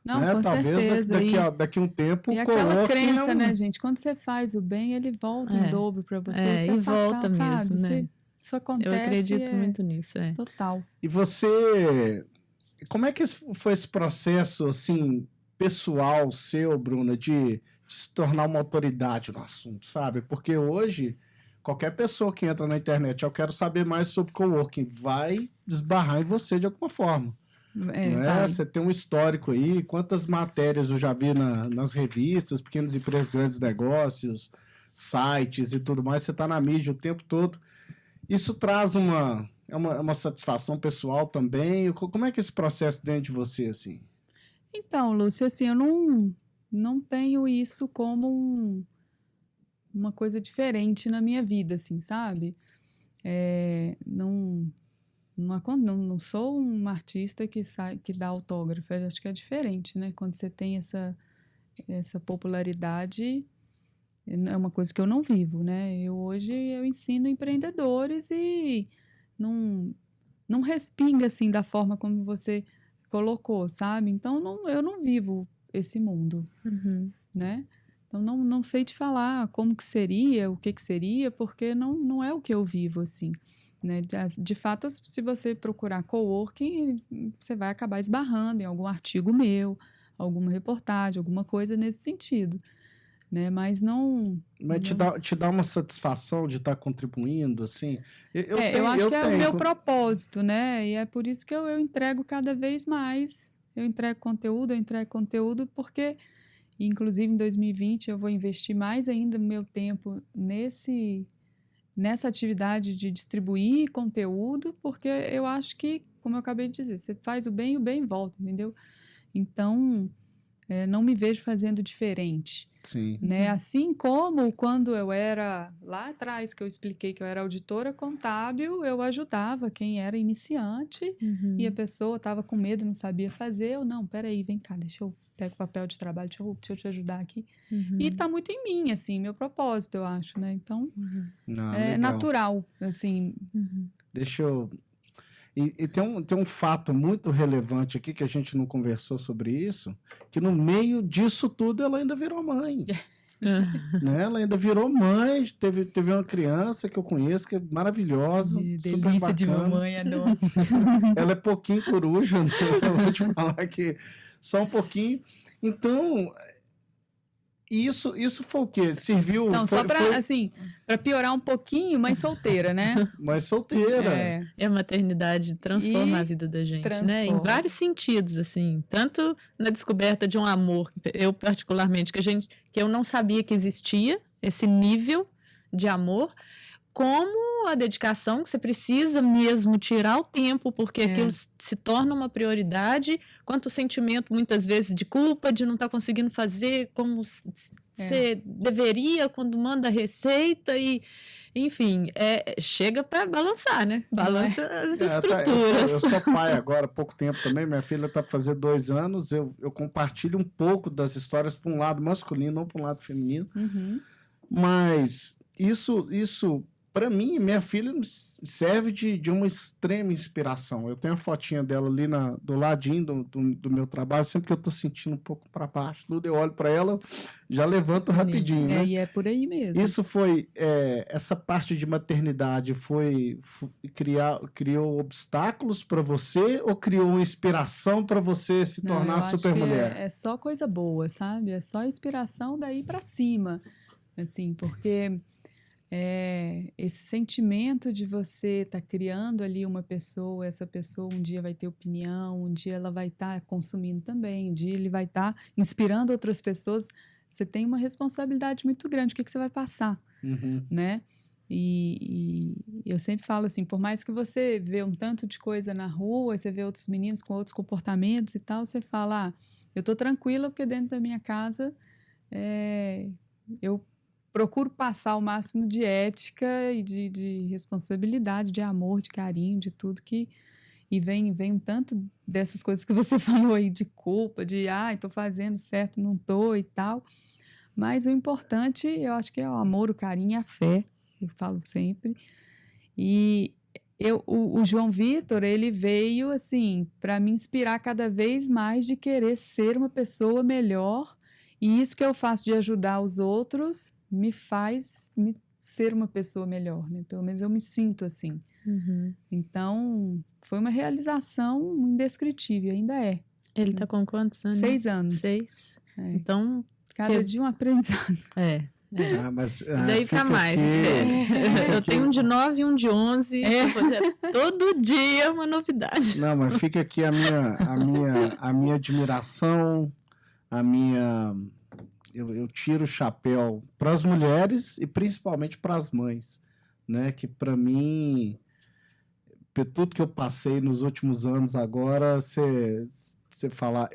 Não, né? com Talvez certeza. daqui a um tempo e aquela crença, né, gente? Quando você faz o bem, ele volta em dobro para você. Você e volta mesmo, sabe? né? Isso acontece. Eu acredito muito nisso, Total. E você... Como é que foi esse processo, assim, pessoal seu, Bruna, de se tornar uma autoridade no assunto, sabe? Porque hoje, qualquer pessoa que entra na internet, eu quero saber mais sobre coworking, vai desbarrar em você de alguma forma. Você tem um histórico aí, quantas matérias eu já vi nas revistas, pequenas empresas, grandes negócios, sites e tudo mais, você está na mídia o tempo todo. Isso traz uma satisfação pessoal também? Como é que é esse processo dentro de você, assim? Então, Lúcio, assim, eu não tenho isso como uma coisa diferente na minha vida, assim, sabe? Não sou uma artista que dá autógrafo, eu acho que é diferente, né? Quando você tem essa popularidade, é uma coisa que eu não vivo, né? Hoje eu ensino empreendedores e não respinga assim da forma como você colocou, sabe? Então eu não vivo esse mundo, né? Então não sei te falar como que seria, o que seria, porque não é o que eu vivo assim, né? De fato, se você procurar coworking, você vai acabar esbarrando em algum artigo meu, alguma reportagem, alguma coisa nesse sentido. Né? Mas não... Mas te dá uma satisfação de estar contribuindo, assim? Eu acho que é o meu propósito, né? E é por isso que eu entrego cada vez mais. Eu entrego conteúdo porque, inclusive, em 2020, eu vou investir mais ainda o meu tempo nessa atividade de distribuir conteúdo, porque eu acho que, como eu acabei de dizer, você faz o bem volta, entendeu? Então... não me vejo fazendo diferente. Sim. Né? Assim como quando eu era lá atrás, que eu expliquei que eu era auditora contábil, eu ajudava quem era iniciante e a pessoa estava com medo, não sabia fazer. Eu, não, peraí, vem cá, deixa eu pegar o papel de trabalho, deixa eu te ajudar aqui. E está muito em mim, assim, meu propósito, eu acho, né? Então, é natural, assim. Deixa eu... E tem um fato muito relevante aqui, que a gente não conversou sobre isso, que no meio disso tudo ela ainda virou mãe. Né? Ela ainda virou mãe, teve uma criança que eu conheço, que é maravilhosa, super bacana. De mamãe, adoro. Ela é pouquinho coruja, né? Eu vou te falar que só um pouquinho. Então... Isso foi o quê? Serviu... Não, só para piorar um pouquinho, mãe solteira, né? Mãe solteira. A maternidade transforma a vida da gente, né? Em vários sentidos, assim. Tanto na descoberta de um amor, eu particularmente, que eu não sabia que existia, esse nível de amor, como a dedicação, que você precisa mesmo tirar o tempo, porque aquilo se torna uma prioridade, quanto o sentimento, muitas vezes, de culpa, de não estar conseguindo fazer como você deveria quando manda a receita e... Enfim, chega para balançar, né? Balança as estruturas. Eu sou pai agora há pouco tempo também. Minha filha está para fazer 2 anos. Eu compartilho um pouco das histórias para um lado masculino, não para um lado feminino. Mas isso para mim, minha filha serve de uma extrema inspiração. Eu tenho a fotinha dela ali do ladinho do meu trabalho. Sempre que eu estou sentindo um pouco para baixo, tudo, eu olho para ela, já levanto rapidinho. Né? E é por aí mesmo. Isso foi, essa parte de maternidade criou obstáculos para você ou criou uma inspiração para você se tornar super mulher? É só coisa boa, sabe? É só inspiração daí para cima, assim, porque esse sentimento de você estar criando ali uma pessoa, essa pessoa um dia vai ter opinião, um dia ela vai estar consumindo também, um dia ele vai estar inspirando outras pessoas. Você tem uma responsabilidade muito grande, o que você vai passar, né? E eu sempre falo assim, por mais que você vê um tanto de coisa na rua, você vê outros meninos com outros comportamentos e tal, você fala, eu tô tranquila porque dentro da minha casa eu procuro passar o máximo de ética e de responsabilidade, de amor, de carinho, de tudo que... E vem um tanto dessas coisas que você falou aí, de culpa, de, tô fazendo certo, não tô e tal. Mas o importante, eu acho que é o amor, o carinho e a fé, eu falo sempre. E o João Vitor, ele veio, assim, para me inspirar cada vez mais de querer ser uma pessoa melhor. E isso que eu faço de ajudar os outros me faz ser uma pessoa melhor, né? Pelo menos eu me sinto assim. Então, foi uma realização indescritível, ainda é. Ele tá com quantos anos? 6 anos. 6. Então... Cada dia um aprendizado. Mas, e daí pra mais, eu tenho um de 9 e um de 11. Todo dia uma novidade. Não, mas fica aqui a minha admiração, eu tiro o chapéu para as mulheres e principalmente para as mães, né? Que para mim, tudo que eu passei nos últimos anos agora, você falar,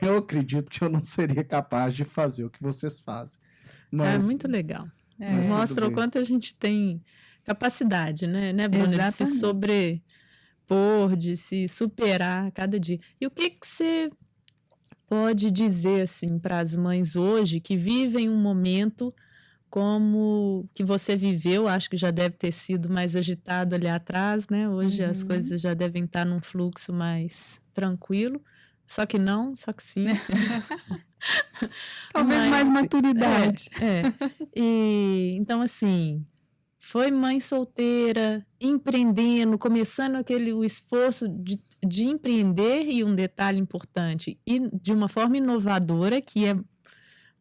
eu acredito que eu não seria capaz de fazer o que vocês fazem. Mas, muito legal. Mostra o quanto a gente tem capacidade, né, Bruna? De se sobrepor, de se superar a cada dia. E o que você pode dizer assim para as mães hoje que vivem um momento como que você viveu? Acho que já deve ter sido mais agitado ali atrás, né? Hoje as coisas já devem estar num fluxo mais tranquilo. Só que não, só que sim. Talvez mais maturidade. E então, assim, foi mãe solteira, empreendendo, começando o esforço de empreender, e um detalhe importante, e de uma forma inovadora, que é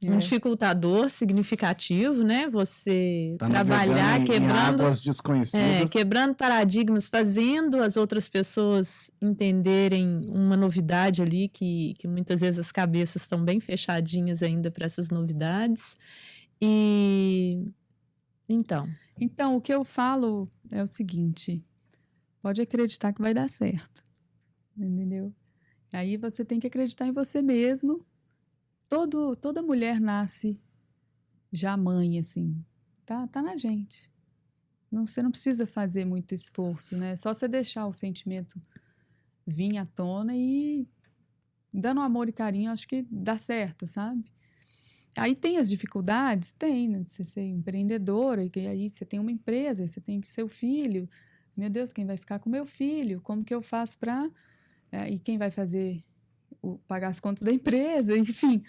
um dificultador significativo, né? Você trabalhar quebrando águas desconhecidas, quebrando paradigmas, fazendo as outras pessoas entenderem uma novidade ali, que muitas vezes as cabeças estão bem fechadinhas ainda para essas novidades. E então, o que eu falo é o seguinte: pode acreditar que vai dar certo, entendeu? Aí você tem que acreditar em você mesmo. Toda mulher nasce já mãe, assim. Tá na gente. Você não precisa fazer muito esforço, né? É só você deixar o sentimento vir à tona e dando amor e carinho, acho que dá certo, sabe? Aí tem as dificuldades? Tem, né? Você ser empreendedora, e aí você tem uma empresa, você tem que ser o filho. Meu Deus, quem vai ficar com meu filho? Como que eu faço para... e quem vai fazer... pagar as contas da empresa, enfim.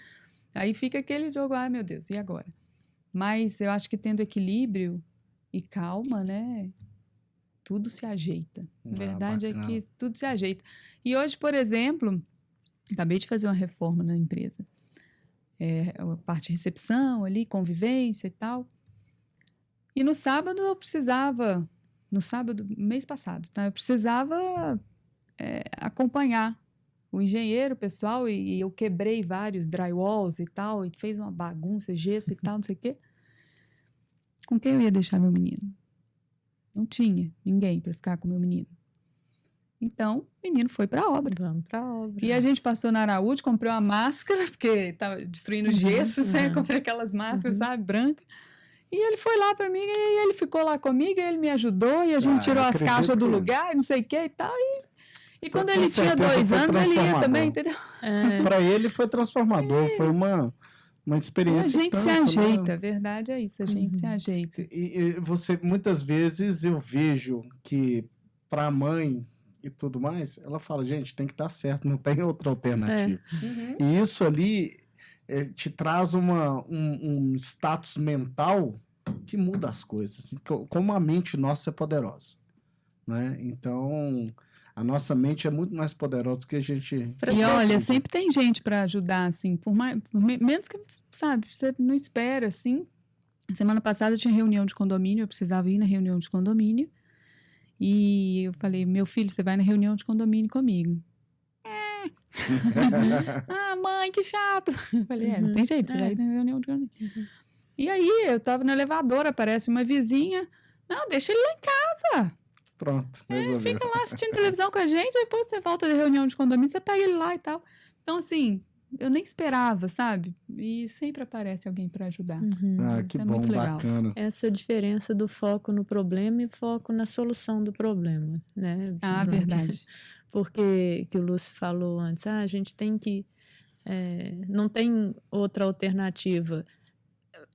Aí fica aquele jogo, meu Deus, e agora? Mas eu acho que tendo equilíbrio e calma, né, tudo se ajeita. A verdade é que tudo se ajeita. E hoje, por exemplo, acabei de fazer uma reforma na empresa. A parte de recepção ali, convivência e tal. E no sábado eu precisava, mês passado, tá? Eu precisava acompanhar o engenheiro, pessoal, e eu quebrei vários drywalls e tal, e fez uma bagunça, gesso e tal, não sei o quê. Com quem eu ia deixar meu menino? Não tinha ninguém para ficar com o meu menino. Então, o menino foi para a obra. Vamos para a obra. E a gente passou na Araújo, comprei uma máscara, porque estava destruindo gesso, né? Comprei aquelas máscaras, sabe, branca. E ele foi lá para mim, e ele ficou lá comigo, e ele me ajudou, e a gente tirou as caixas do lugar, e não sei o que e tal. E quando ele tinha 2 anos, ele ia também, entendeu? Para ele foi transformador, foi uma experiência. A gente se ajeita, a verdade é isso, a gente se ajeita. E você, muitas vezes, eu vejo que para a mãe e tudo mais, ela fala, gente, tem que estar certo, não tem outra alternativa. E isso ali te traz um status mental que muda as coisas, assim, como a mente nossa é poderosa, né? Então, a nossa mente é muito mais poderosa do que a gente... E olha, sempre tem gente para ajudar, assim, menos que, sabe, você não espera, assim. Semana passada tinha reunião de condomínio, eu precisava ir na reunião de condomínio. E eu falei, meu filho, você vai na reunião de condomínio comigo. Mãe, que chato. Eu falei, não tem jeito, você vai na reunião de condomínio. E aí, eu tava no elevador, aparece uma vizinha. Não, deixa ele lá em casa. Pronto. Fica lá assistindo televisão com a gente, depois você volta da reunião de condomínio, você pega ele lá e tal. Então, assim, eu nem esperava, sabe? E sempre aparece alguém para ajudar. Que bom, bacana. Essa diferença do foco no problema e foco na solução do problema, né? Verdade. Porque que o Lúcio falou antes, a gente tem que... não tem outra alternativa.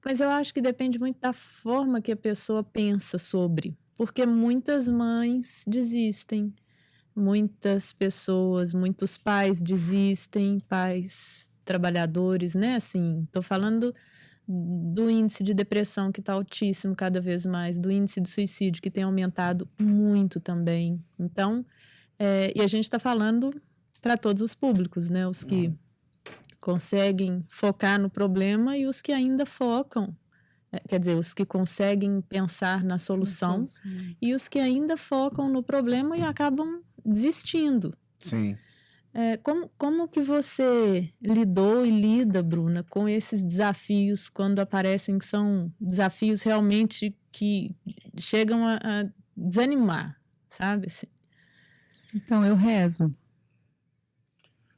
Mas eu acho que depende muito da forma que a pessoa pensa sobre. Porque muitas mães desistem, muitas pessoas, muitos pais desistem, pais trabalhadores, né? Assim, tô falando do índice de depressão que está altíssimo cada vez mais, do índice de suicídio que tem aumentado muito também. Então, e a gente está falando para todos os públicos, né? Os que conseguem focar no problema e os que ainda focam. Quer dizer, os que conseguem pensar na solução e os que ainda focam no problema e acabam desistindo. Sim. Como que você lidou e lida, Bruna, com esses desafios quando aparecem que são desafios realmente que chegam a desanimar, sabe? Assim. Então, eu rezo.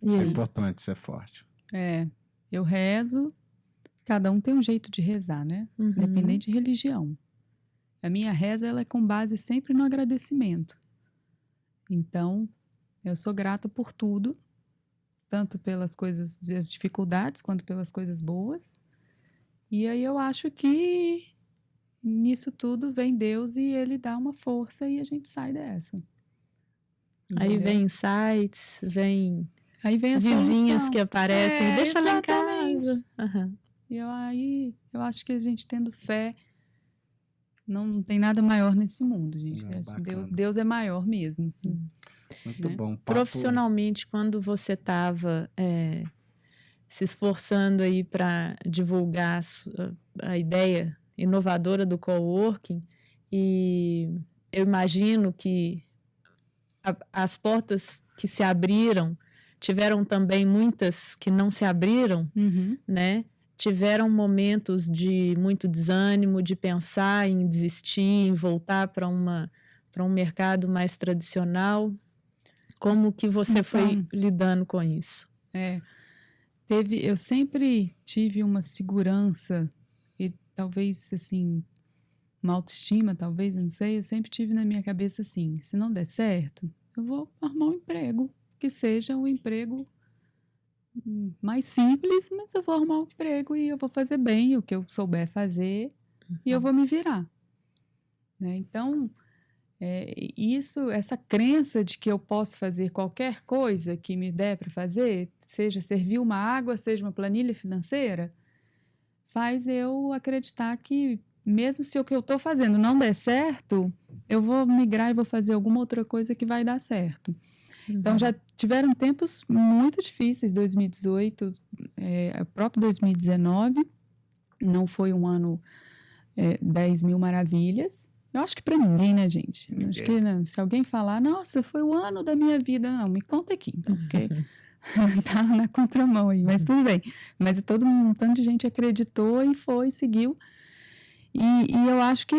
Isso é importante, isso é forte. Eu rezo. Cada um tem um jeito de rezar, né? Independente de religião. A minha reza, ela é com base sempre no agradecimento. Então, eu sou grata por tudo, tanto pelas coisas, as dificuldades, quanto pelas coisas boas. E aí eu acho que nisso tudo vem Deus e Ele dá uma força e a gente sai dessa. Aí entendeu? Vem insights, aí vem a vizinhas solução. Que aparecem, deixa lá em casa. E aí eu acho que a gente tendo fé, não tem nada maior nesse mundo, gente. Deus é maior mesmo, assim. Muito bom. Profissionalmente, quando você estava se esforçando aí para divulgar a ideia inovadora do coworking, e eu imagino que as portas que se abriram, tiveram também muitas que não se abriram, né? Tiveram momentos de muito desânimo, de pensar em desistir, em voltar para um mercado mais tradicional. Como que você foi lidando com isso? Eu sempre tive uma segurança e talvez, assim, uma autoestima, talvez, eu não sei. Eu sempre tive na minha cabeça assim, se não der certo, eu vou arrumar um emprego, que seja um emprego mais simples, mas eu vou arrumar um emprego e eu vou fazer bem o que eu souber fazer e eu vou me virar. Né? Então, essa crença de que eu posso fazer qualquer coisa que me der para fazer, seja servir uma água, seja uma planilha financeira, faz eu acreditar que mesmo se o que eu estou fazendo não der certo, eu vou migrar e vou fazer alguma outra coisa que vai dar certo. Então, já tiveram tempos muito difíceis, 2018, o próprio 2019, não foi um ano 10 mil maravilhas. Eu acho que para ninguém, né, gente? Eu acho que se alguém falar, nossa, foi o ano da minha vida, não, me conta aqui, então, porque tá na contramão aí, mas tudo bem. Mas um tanto de gente acreditou e seguiu. E eu acho que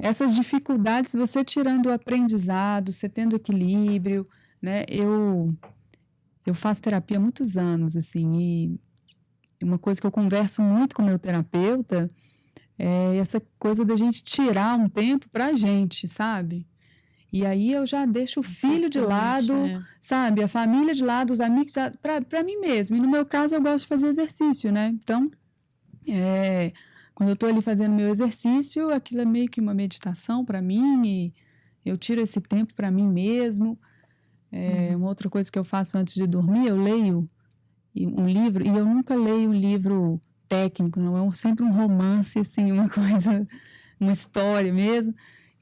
essas dificuldades, você tirando o aprendizado, você tendo equilíbrio, né? Eu faço terapia há muitos anos, assim, e uma coisa que eu converso muito com o meu terapeuta é essa coisa da gente tirar um tempo pra gente, sabe? E aí eu já deixo o filho de lado, sabe? A família de lado, os amigos, para mim mesmo. E no meu caso, eu gosto de fazer exercício, né? Então, quando eu tô ali fazendo meu exercício, aquilo é meio que uma meditação para mim e eu tiro esse tempo para mim mesmo. Uma outra coisa que eu faço antes de dormir, eu leio um livro, e eu nunca leio um livro técnico, não, é sempre um romance, assim, uma coisa, uma história mesmo.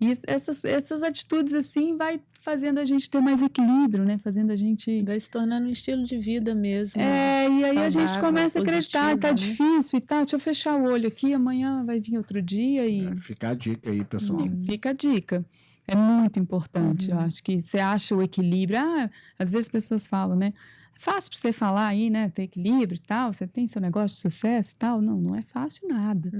E essas atitudes, assim, vai fazendo a gente ter mais equilíbrio, né? Fazendo a gente... Vai se tornando um estilo de vida mesmo. E aí saudável, a gente começa a acreditar, tá né? difícil e tal, deixa eu fechar o olho aqui, amanhã vai vir outro dia e... Fica a dica aí, pessoal. Fica a dica. É muito importante, eu acho que você acha o equilíbrio. Às vezes as pessoas falam, né? É fácil para você falar aí, né? Ter equilíbrio e tal, você tem seu negócio de sucesso e tal. Não é fácil nada.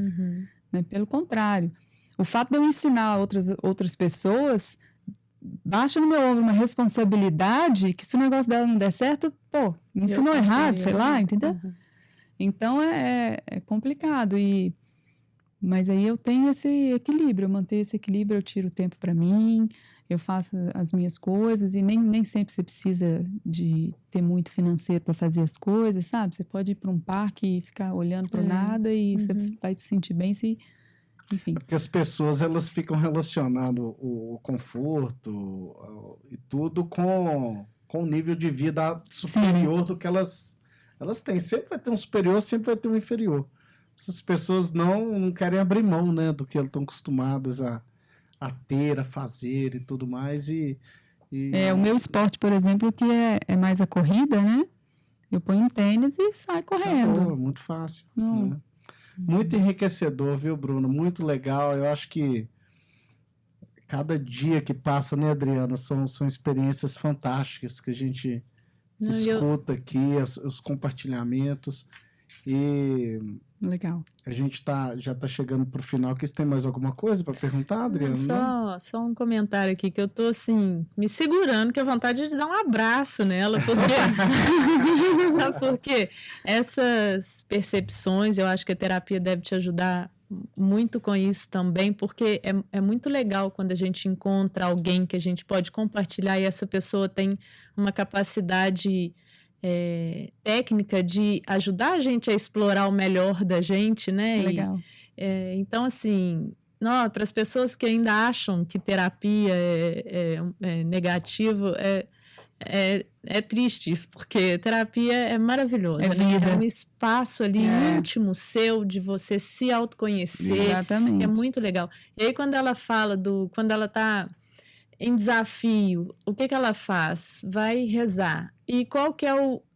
Né? Pelo contrário. O fato de eu ensinar outras pessoas, baixa no meu ombro uma responsabilidade que se o negócio dela não der certo, pô, me ensinou errado, sei lá, entendeu? Então é complicado. Mas aí eu tenho esse equilíbrio, eu mantenho esse equilíbrio, eu tiro tempo para mim, eu faço as minhas coisas e nem sempre você precisa de ter muito financeiro para fazer as coisas, sabe? Você pode ir para um parque e ficar olhando para nada e você vai se sentir bem se... Enfim. Porque as pessoas, elas ficam relacionando o conforto e tudo com o nível de vida superior do que elas têm. Sempre vai ter um superior, sempre vai ter um inferior. Essas pessoas não querem abrir mão, né, do que elas estão acostumadas a ter, a fazer e tudo mais. O meu esporte, por exemplo, que é mais a corrida, né? Eu ponho um tênis e saio correndo. Acabou, muito fácil. Né? Muito enriquecedor, viu, Bruno? Muito legal. Eu acho que cada dia que passa, né, Adriana, são experiências fantásticas que a gente escuta aqui, os compartilhamentos. E legal. A gente já está chegando para o final. Você tem mais alguma coisa para perguntar, Adriana? Só um comentário aqui, que eu tô assim, me segurando, que a vontade de dar um abraço nela, porque sabe por quê? Essas percepções, eu acho que a terapia deve te ajudar muito com isso também, porque é muito legal quando a gente encontra alguém que a gente pode compartilhar e essa pessoa tem uma capacidade técnica de ajudar a gente a explorar o melhor da gente, né? Legal. Então, assim, para as pessoas que ainda acham que terapia é negativo, é triste isso, porque terapia é maravilhosa, vida. É um espaço ali íntimo seu, de você se autoconhecer. Exatamente. É muito legal. E aí, quando ela fala quando ela está em desafio, o que ela faz? Vai rezar. E qual que é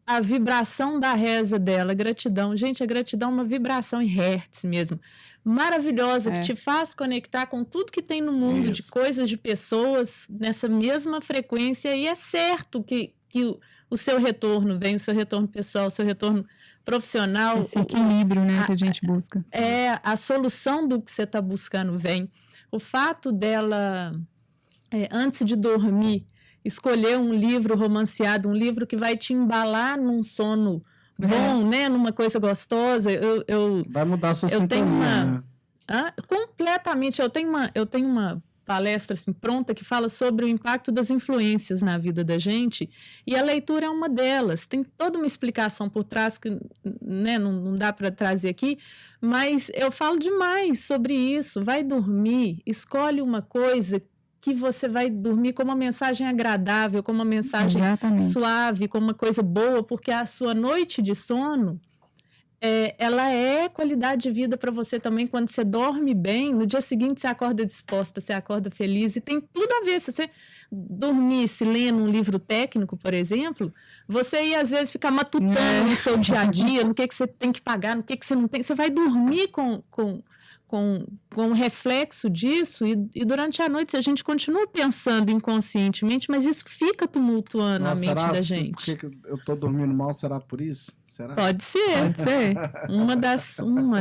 a vibração da reza dela? Gratidão. Gente, a gratidão é uma vibração em hertz mesmo. Maravilhosa, que te faz conectar com tudo que tem no mundo, de coisas, de pessoas, nessa mesma frequência. E é certo que o seu retorno vem, o seu retorno pessoal, o seu retorno profissional. Esse equilíbrio, né, que a gente busca. A solução do que você está buscando vem. O fato dela... antes de dormir, escolher um livro romanceado, um livro que vai te embalar num sono bom, né? Numa coisa gostosa. Vai mudar a sua sintonia, né? Completamente. Eu tenho uma palestra assim, pronta que fala sobre o impacto das influências na vida da gente, e a leitura é uma delas. Tem toda uma explicação por trás que, né, não dá para trazer aqui, mas eu falo demais sobre isso. Vai dormir, escolhe uma coisa que você vai dormir com uma mensagem agradável, com uma mensagem suave, com uma coisa boa, porque a sua noite de sono, ela é qualidade de vida para você também. Quando você dorme bem, no dia seguinte você acorda disposta, você acorda feliz, e tem tudo a ver. Se você dormisse lendo um livro técnico, por exemplo, você ia às vezes ficar matutando no seu dia a dia, no que você tem que pagar, no que você não tem. Você vai dormir com um reflexo disso, e durante a noite a gente continua pensando inconscientemente, mas isso fica tumultuando a mente da gente. Por que eu estou dormindo mal? Será por isso? Será? Pode ser. Uma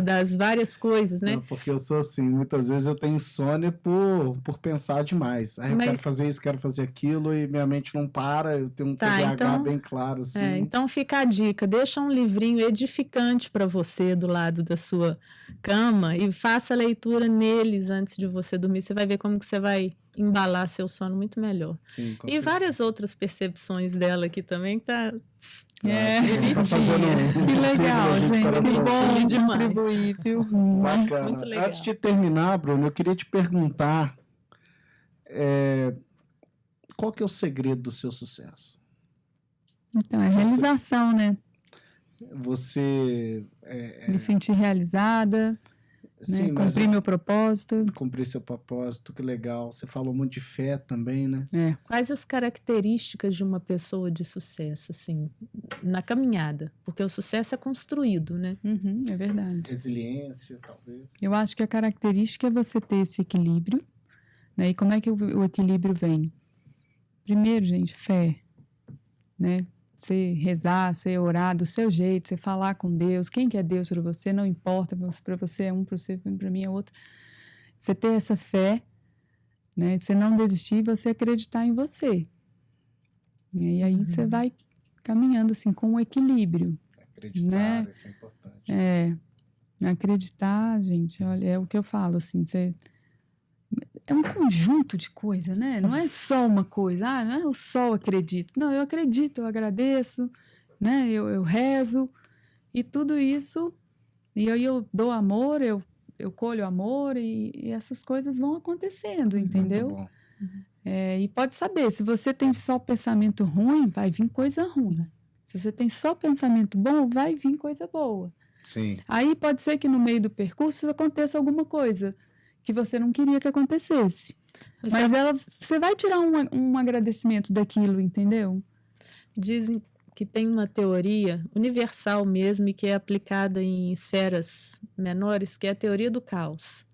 das várias coisas, né? Não, porque eu sou assim, muitas vezes eu tenho insônia por pensar demais. Aí eu quero fazer isso, quero fazer aquilo, e minha mente não para, eu tenho um TDAH bem claro, assim. Então fica a dica, deixa um livrinho edificante para você do lado da sua cama e faça a leitura neles antes de você dormir. Você vai ver como que você vai embalar seu sono muito melhor. Sim, com e certeza. Várias outras percepções dela aqui também, tá bonitinha. Que legal, gente. Que bom de contribuir, viu? Bacana. Muito legal. Antes de terminar, Bruno, eu queria te perguntar qual que é o segredo do seu sucesso? Então, é realização, né? Você... Me sentir realizada, sim, né? Cumprir meu propósito. Cumprir seu propósito, que legal. Você falou muito de fé também, né? Quais as características de uma pessoa de sucesso, assim, na caminhada? Porque o sucesso é construído, né? É verdade. Resiliência, talvez. Eu acho que a característica é você ter esse equilíbrio, né? E como é que o equilíbrio vem? Primeiro, gente, fé, né? Você rezar, você orar do seu jeito, você falar com Deus. Quem que é Deus para você? Não importa, para você é um, para mim é outro. Você ter essa fé, né? Você não desistir e você acreditar em você. E aí você vai caminhando assim com um equilíbrio. Acreditar, né? Isso é importante. Acreditar, gente, olha, é o que eu falo, assim, é um conjunto de coisas, né? Não é só uma coisa, não é eu só acredito. Não, eu acredito, eu agradeço, né? Eu rezo, e tudo isso, e aí eu dou amor, eu colho amor, e essas coisas vão acontecendo, entendeu? Muito bom. E pode saber, se você tem só pensamento ruim, vai vir coisa ruim. Se você tem só pensamento bom, vai vir coisa boa. Sim. Aí pode ser que no meio do percurso aconteça alguma coisa que você não queria que acontecesse. Mas você vai tirar um agradecimento daquilo, entendeu? Dizem que tem uma teoria universal mesmo e que é aplicada em esferas menores, que é a teoria do caos.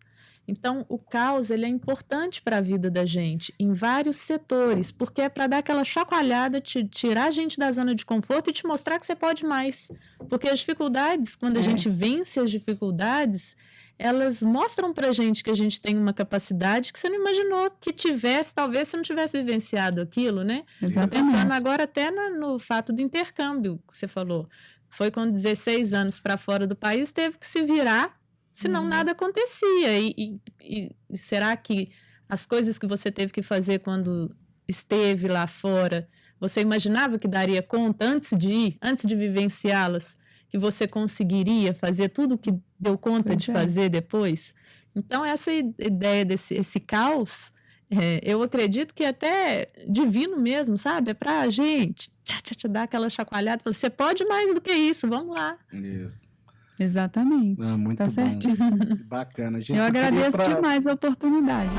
Então, o caos ele é importante para a vida da gente em vários setores, porque é para dar aquela chacoalhada, tirar a gente da zona de conforto e te mostrar que você pode mais. Porque as dificuldades, quando a gente vence as dificuldades, elas mostram pra gente que a gente tem uma capacidade que você não imaginou que tivesse, talvez você não tivesse vivenciado aquilo, né? Exatamente. Tô pensando agora até no fato do intercâmbio que você falou. Foi com 16 anos para fora do país, teve que se virar, senão nada acontecia. E será que as coisas que você teve que fazer quando esteve lá fora, você imaginava que daria conta antes de ir, antes de vivenciá-las? Que você conseguiria fazer tudo o que deu conta de fazer depois? Então, essa ideia esse caos, eu acredito que é até divino mesmo, sabe? É pra gente te dar aquela chacoalhada, falar, você pode mais do que isso, vamos lá. Isso. Exatamente. Muito tá bom. certíssimo. Bacana. Gente, eu agradeço demais a oportunidade.